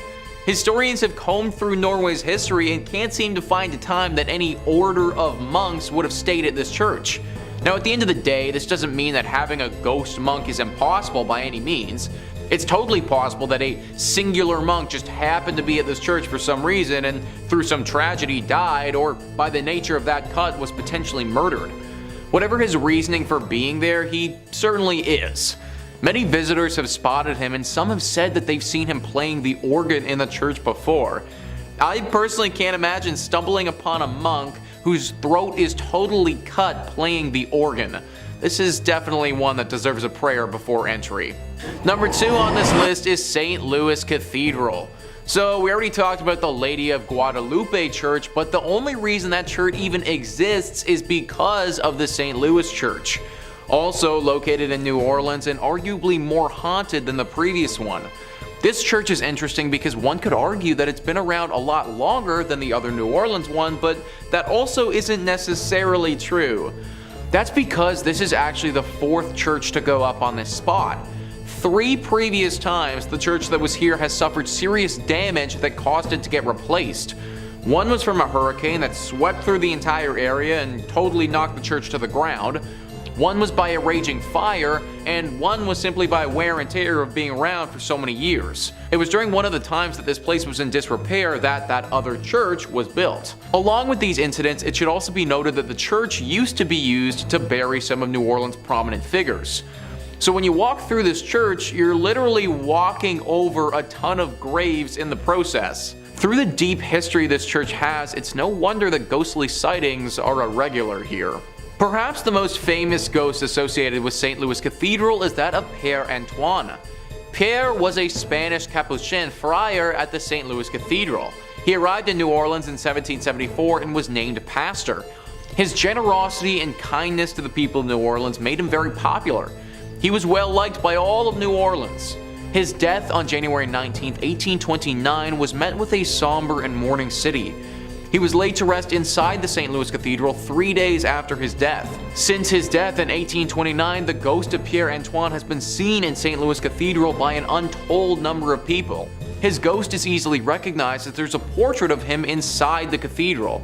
B: Historians have combed through Norway's history and can't seem to find a time that any order of monks would have stayed at this church. Now at the end of the day, this doesn't mean that having a ghost monk is impossible by any means. It's totally possible that a singular monk just happened to be at this church for some reason and through some tragedy died, or by the nature of that cut was potentially murdered. Whatever his reasoning for being there, he certainly is. Many visitors have spotted him and some have said that they've seen him playing the organ in the church before. I personally can't imagine stumbling upon a monk whose throat is totally cut playing the organ. This is definitely one that deserves a prayer before entry. Number 2 on this list is St. Louis Cathedral. So we already talked about the Lady of Guadalupe Church, but the only reason that church even exists is because of the St. Louis Church. Also located in New Orleans and arguably more haunted than the previous one. This church is interesting because one could argue that it's been around a lot longer than the other New Orleans one, but that also isn't necessarily true. That's because this is actually the 4th church to go up on this spot. 3 previous times the church that was here has suffered serious damage that caused it to get replaced. One was from a hurricane that swept through the entire area and totally knocked the church to the ground. One was by a raging fire, and one was simply by wear and tear of being around for so many years. It was during one of the times that this place was in disrepair that other church was built. Along with these incidents, it should also be noted that the church used to be used to bury some of New Orleans' prominent figures. So when you walk through this church, you're literally walking over a ton of graves in the process. Through the deep history this church has, it's no wonder that ghostly sightings are a regular here. Perhaps the most famous ghost associated with St. Louis Cathedral is that of Père Antoine. Père was a Spanish Capuchin friar at the St. Louis Cathedral. He arrived in New Orleans in 1774 and was named pastor. His generosity and kindness to the people of New Orleans made him very popular. He was well liked by all of New Orleans. His death on January 19, 1829 was met with a somber and mourning city. He was laid to rest inside the St. Louis Cathedral 3 days after his death. Since his death in 1829, the ghost of Pierre Antoine has been seen in St. Louis Cathedral by an untold number of people. His ghost is easily recognized as there's a portrait of him inside the cathedral.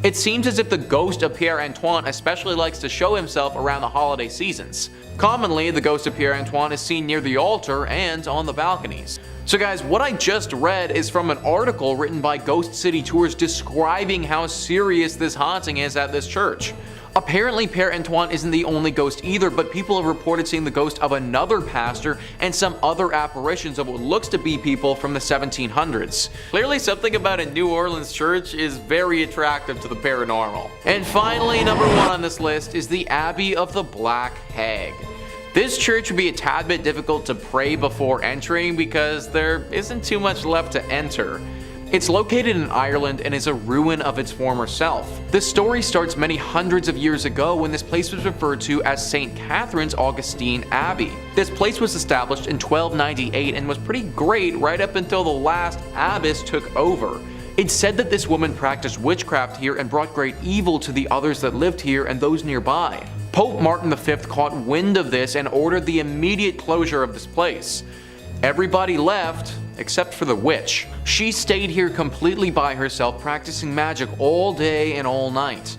B: It seems as if the ghost of Pierre Antoine especially likes to show himself around the holiday seasons. Commonly, the ghost of Pierre Antoine is seen near the altar and on the balconies. So guys, what I just read is from an article written by Ghost City Tours describing how serious this haunting is at this church. Apparently Pierre Antoine isn't the only ghost either, but people have reported seeing the ghost of another pastor and some other apparitions of what looks to be people from the 1700s. Clearly something about a New Orleans church is very attractive to the paranormal. And finally, number 1 on this list is the Abbey of the Black Hag. This church would be a tad bit difficult to pray before entering because there isn't too much left to enter. It's located in Ireland and is a ruin of its former self. The story starts many hundreds of years ago when this place was referred to as St. Catherine's Augustine Abbey. This place was established in 1298 and was pretty great right up until the last abbess took over. It's said that this woman practiced witchcraft here and brought great evil to the others that lived here and those nearby. Pope Martin V caught wind of this and ordered the immediate closure of this place. Everybody left, except for the witch. She stayed here completely by herself, practicing magic all day and all night.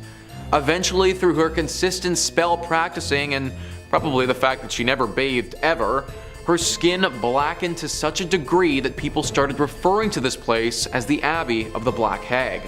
B: Eventually, through her consistent spell practicing and probably the fact that she never bathed ever, her skin blackened to such a degree that people started referring to this place as the Abbey of the Black Hag.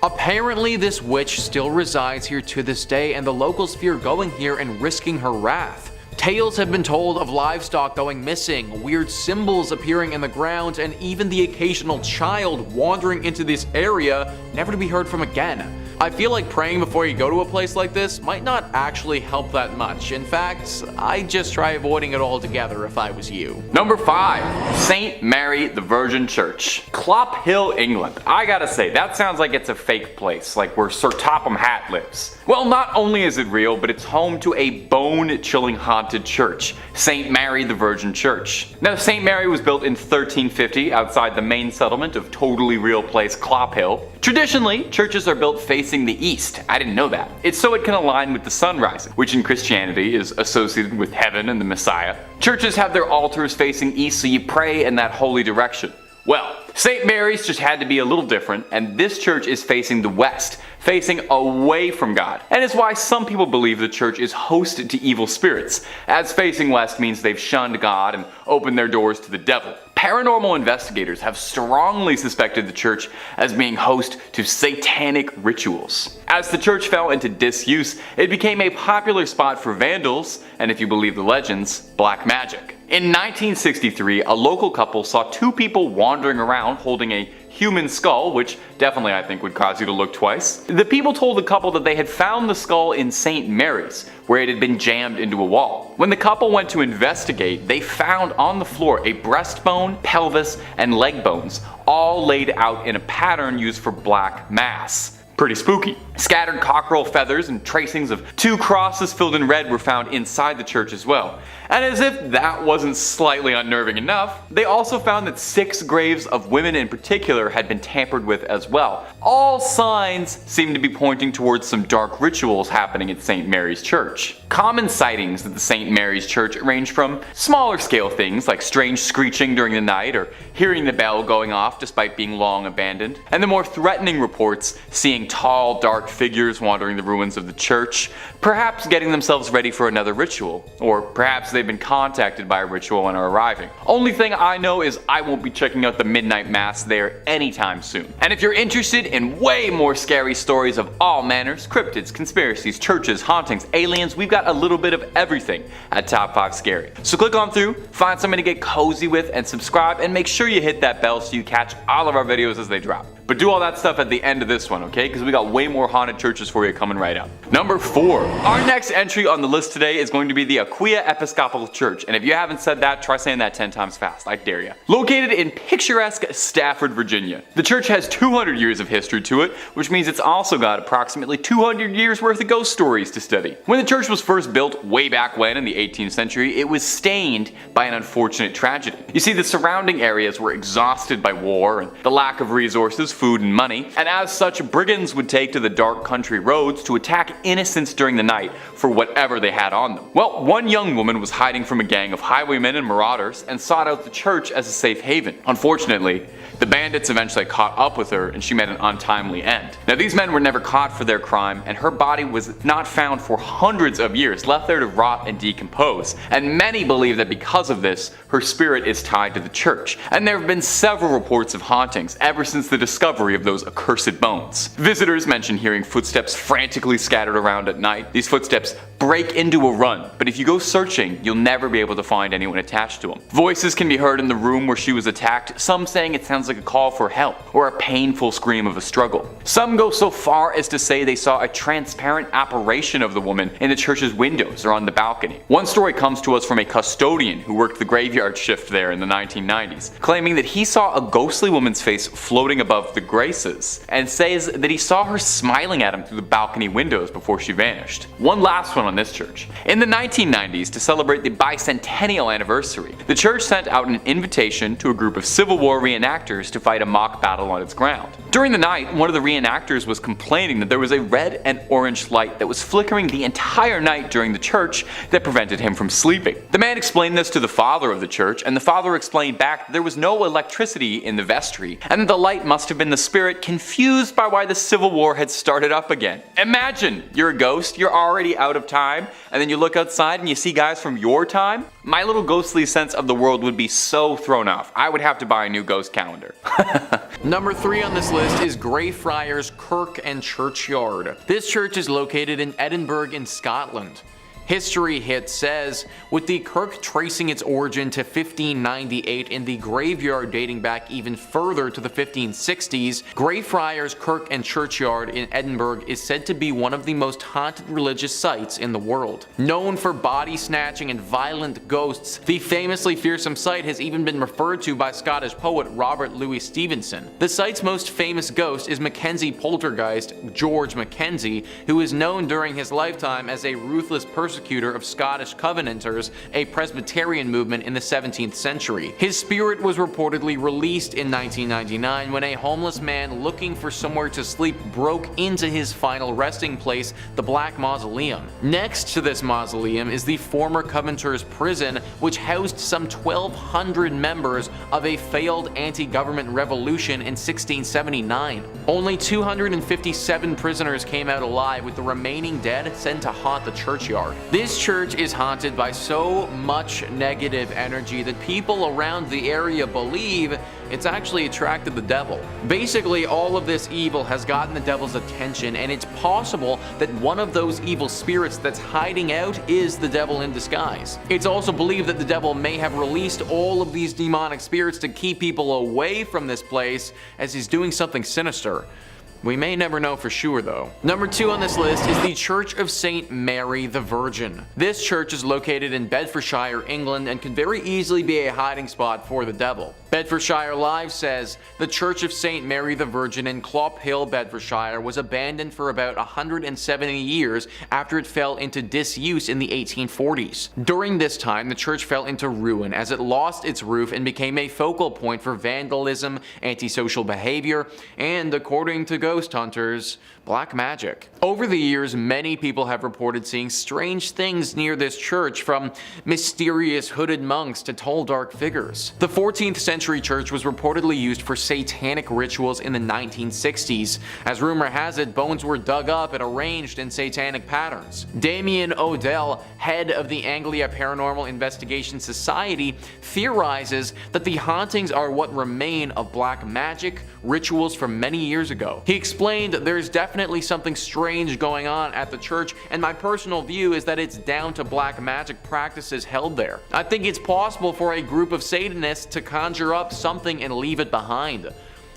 B: Apparently, this witch still resides here to this day, and the locals fear going here and risking her wrath. Tales have been told of livestock going missing, weird symbols appearing in the ground, and even the occasional child wandering into this area, never to be heard from again. I feel like praying before you go to a place like this might not actually help that much. In fact, I'd just try avoiding it altogether if I was you.
D: Number 5. St. Mary the Virgin Church. Clop Hill, England. I gotta say, that sounds like it's a fake place, like where Sir Topham Hatt lives. Well, not only is it real, but it's home to a bone-chilling haunted church, St. Mary the Virgin Church. Now, St. Mary was built in 1350 outside the main settlement of totally real place Clop Hill. Traditionally, churches are built facing the east. I didn't know that. It's so it can align with the sun rising, which in Christianity is associated with heaven and the Messiah. Churches have their altars facing east, so you pray in that holy direction. Well, St. Mary's just had to be a little different, and this church is facing the west, facing away from God. And it's why some people believe the church is hosted to evil spirits, as facing west means they've shunned God and opened their doors to the devil. Paranormal investigators have strongly suspected the church as being host to satanic rituals. As the church fell into disuse, it became a popular spot for vandals, and if you believe the legends, black magic. In 1963, a local couple saw 2 people wandering around holding a human skull, which definitely I think would cause you to look twice. The people told the couple that they had found the skull in St. Mary's, where it had been jammed into a wall. When the couple went to investigate, they found on the floor a breastbone, pelvis, and leg bones, all laid out in a pattern used for black mass. Pretty spooky. Scattered cockerel feathers and tracings of 2 crosses filled in red were found inside the church as well. And as if that wasn't slightly unnerving enough, they also found that 6 graves of women in particular had been tampered with as well. All signs seem to be pointing towards some dark rituals happening at St. Mary's Church. Common sightings at the St. Mary's Church range from smaller scale things like strange screeching during the night or hearing the bell going off despite being long abandoned, and the more threatening reports seeing tall, dark figures wandering the ruins of the church, perhaps getting themselves ready for another ritual, or perhaps they've been contacted by a ritual and are arriving. Only thing I know is I won't be checking out the midnight mass there anytime soon. And if you're interested in way more scary stories of all manners, cryptids, conspiracies, churches, hauntings, aliens, we've got a little bit of everything at Top 5 Scary. So click on through, find something to get cozy with, and subscribe, and make sure you hit that bell so you catch all of our videos as they drop. But do all that stuff at the end of this one, okay? Because we got way more haunted churches for you coming right up. Number 4. Our next entry on the list today is going to be the Aquia Episcopal Church. And if you haven't said that, try saying that 10 times fast. I dare you. Located in picturesque Stafford, Virginia. The church has 200 years of history to it, which means it's also got approximately 200 years worth of ghost stories to study. When the church was first built way back when in the 18th century, it was stained by an unfortunate tragedy. You see, the surrounding areas were exhausted by war and the lack of resources food and money, and as such, brigands would take to the dark country roads to attack innocents during the night for whatever they had on them. Well, one young woman was hiding from a gang of highwaymen and marauders and sought out the church as a safe haven. Unfortunately, the bandits eventually caught up with her and she met an untimely end. Now, these men were never caught for their crime, and her body was not found for hundreds of years, left there to rot and decompose. And many believe that because of this, her spirit is tied to the church. And there have been several reports of hauntings ever since the discovery of those accursed bones. Visitors mention hearing footsteps frantically scattered around at night. These footsteps break into a run, but if you go searching, you'll never be able to find anyone attached to them. Voices can be heard in the room where she was attacked, some saying it sounds like a call for help or a painful scream of a struggle. Some go so far as to say they saw a transparent apparition of the woman in the church's windows or on the balcony. One story comes to us from a custodian who worked the graveyard shift there in the 1990s, claiming that he saw a ghostly woman's face floating above the graces, and says that he saw her smiling at him through the balcony windows before she vanished. One last one on this church. In the 1990s, to celebrate the bicentennial anniversary, the church sent out an invitation to a group of Civil War reenactors to fight a mock battle on its ground. During the night, one of the reenactors was complaining that there was a red and orange light that was flickering the entire night during the church that prevented him from sleeping. The man explained this to the father of the church, and the father explained back that there was no electricity in the vestry, and that the light must have been the spirit confused by why the Civil War had started up again. Imagine, you're a ghost, you're already out of time, and then you look outside and you see guys from your time? My little ghostly sense of the world would be so thrown off. I would have to buy a new ghost calendar.
B: Number 3 on this list is Greyfriars Kirk and Churchyard. This church is located in Edinburgh in Scotland. History Hit says, with the Kirk tracing its origin to 1598 and the graveyard dating back even further to the 1560s, Greyfriars Kirk and Churchyard in Edinburgh is said to be one of the most haunted religious sites in the world. Known for body snatching and violent ghosts, the famously fearsome site has even been referred to by Scottish poet Robert Louis Stevenson. The site's most famous ghost is Mackenzie poltergeist George Mackenzie, who is known during his lifetime as a ruthless persecutor of Scottish Covenanters, a Presbyterian movement in the 17th century. His spirit was reportedly released in 1999 when a homeless man looking for somewhere to sleep broke into his final resting place, the Black Mausoleum. Next to this mausoleum is the former Covenanters prison, which housed some 1,200 members of a failed anti-government revolution in 1679. Only 257 prisoners came out alive, with the remaining dead sent to haunt the churchyard. This church is haunted by so much negative energy that people around the area believe it's actually attracted the devil. Basically, all of this evil has gotten the devil's attention, and it's possible that one of those evil spirits that's hiding out is the devil in disguise. It's also believed that the devil may have released all of these demonic spirits to keep people away from this place, as he's doing something sinister. We may never know for sure though. Number 2 on this list is the Church of St. Mary the Virgin. This church is located in Bedfordshire, England, and could very easily be a hiding spot for the devil. Bedfordshire Live says, the Church of St. Mary the Virgin in Clop Hill, Bedfordshire was abandoned for about 170 years after it fell into disuse in the 1840s. During this time, the church fell into ruin as it lost its roof and became a focal point for vandalism, antisocial behavior, and, according to ghost hunters, black magic. Over the years, many people have reported seeing strange things near this church, from mysterious hooded monks to tall dark figures. The 14th century church was reportedly used for satanic rituals in the 1960s. As rumor has it, bones were dug up and arranged in satanic patterns. Damien Odell, head of the Anglia Paranormal Investigation Society, theorizes that the hauntings are what remain of black magic rituals from many years ago. He explained there's definitely something strange going on at the church, and my personal view is that it's down to black magic practices held there. I think it's possible for a group of Satanists to conjure up something and leave it behind.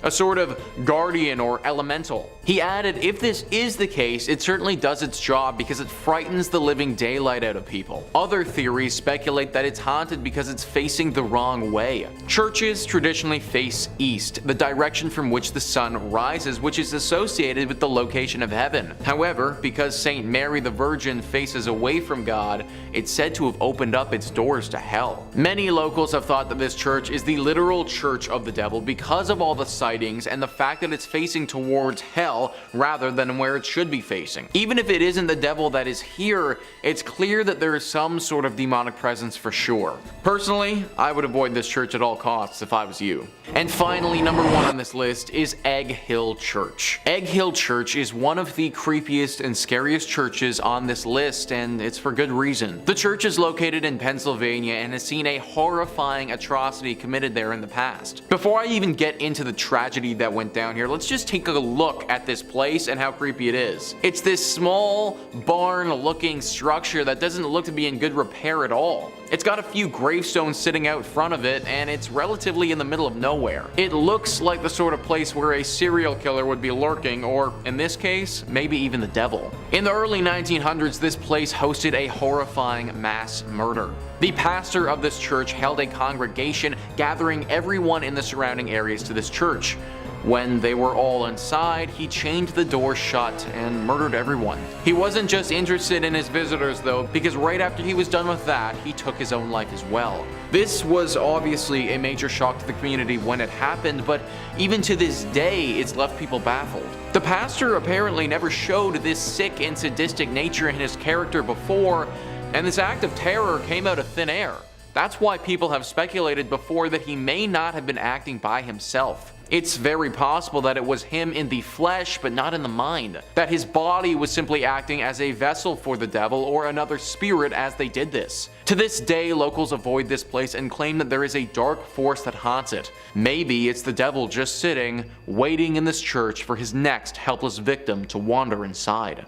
B: A sort of guardian or elemental. He added, if this is the case, it certainly does its job because it frightens the living daylight out of people. Other theories speculate that it's haunted because it's facing the wrong way. Churches traditionally face east, the direction from which the sun rises, which is associated with the location of heaven. However, because St. Mary the Virgin faces away from God, it's said to have opened up its doors to hell. Many locals have thought that this church is the literal church of the devil because of all the signs sightings and the fact that it's facing towards hell rather than where it should be facing. Even if it isn't the devil that is here, it's clear that there is some sort of demonic presence for sure. Personally, I would avoid this church at all costs if I was you. And finally, number 1 on this list is Egg Hill Church. Egg Hill Church is one of the creepiest and scariest churches on this list, and it's for good reason. The church is located in Pennsylvania and has seen a horrifying atrocity committed there in the past. Before I even get into the tragedy that went down here, let's just take a look at this place and how creepy it is. It's this small barn-looking structure that doesn't look to be in good repair at all. It's got a few gravestones sitting out front of it, and it's relatively in the middle of nowhere. It looks like the sort of place where a serial killer would be lurking, or in this case, maybe even the devil. In the early 1900s, this place hosted a horrifying mass murder. The pastor of this church held a congregation, gathering everyone in the surrounding areas to this church. When they were all inside, he chained the door shut and murdered everyone. He wasn't just interested in his visitors though, because right after he was done with that, he took his own life as well. This was obviously a major shock to the community when it happened, but even to this day, it's left people baffled. The pastor apparently never showed this sick and sadistic nature in his character before, and this act of terror came out of thin air. That's why people have speculated before that he may not have been acting by himself. It's very possible that it was him in the flesh but not in the mind, that his body was simply acting as a vessel for the devil or another spirit as they did this. To this day, locals avoid this place and claim that there is a dark force that haunts it. Maybe it's the devil just sitting, waiting in this church for his next helpless victim to wander inside.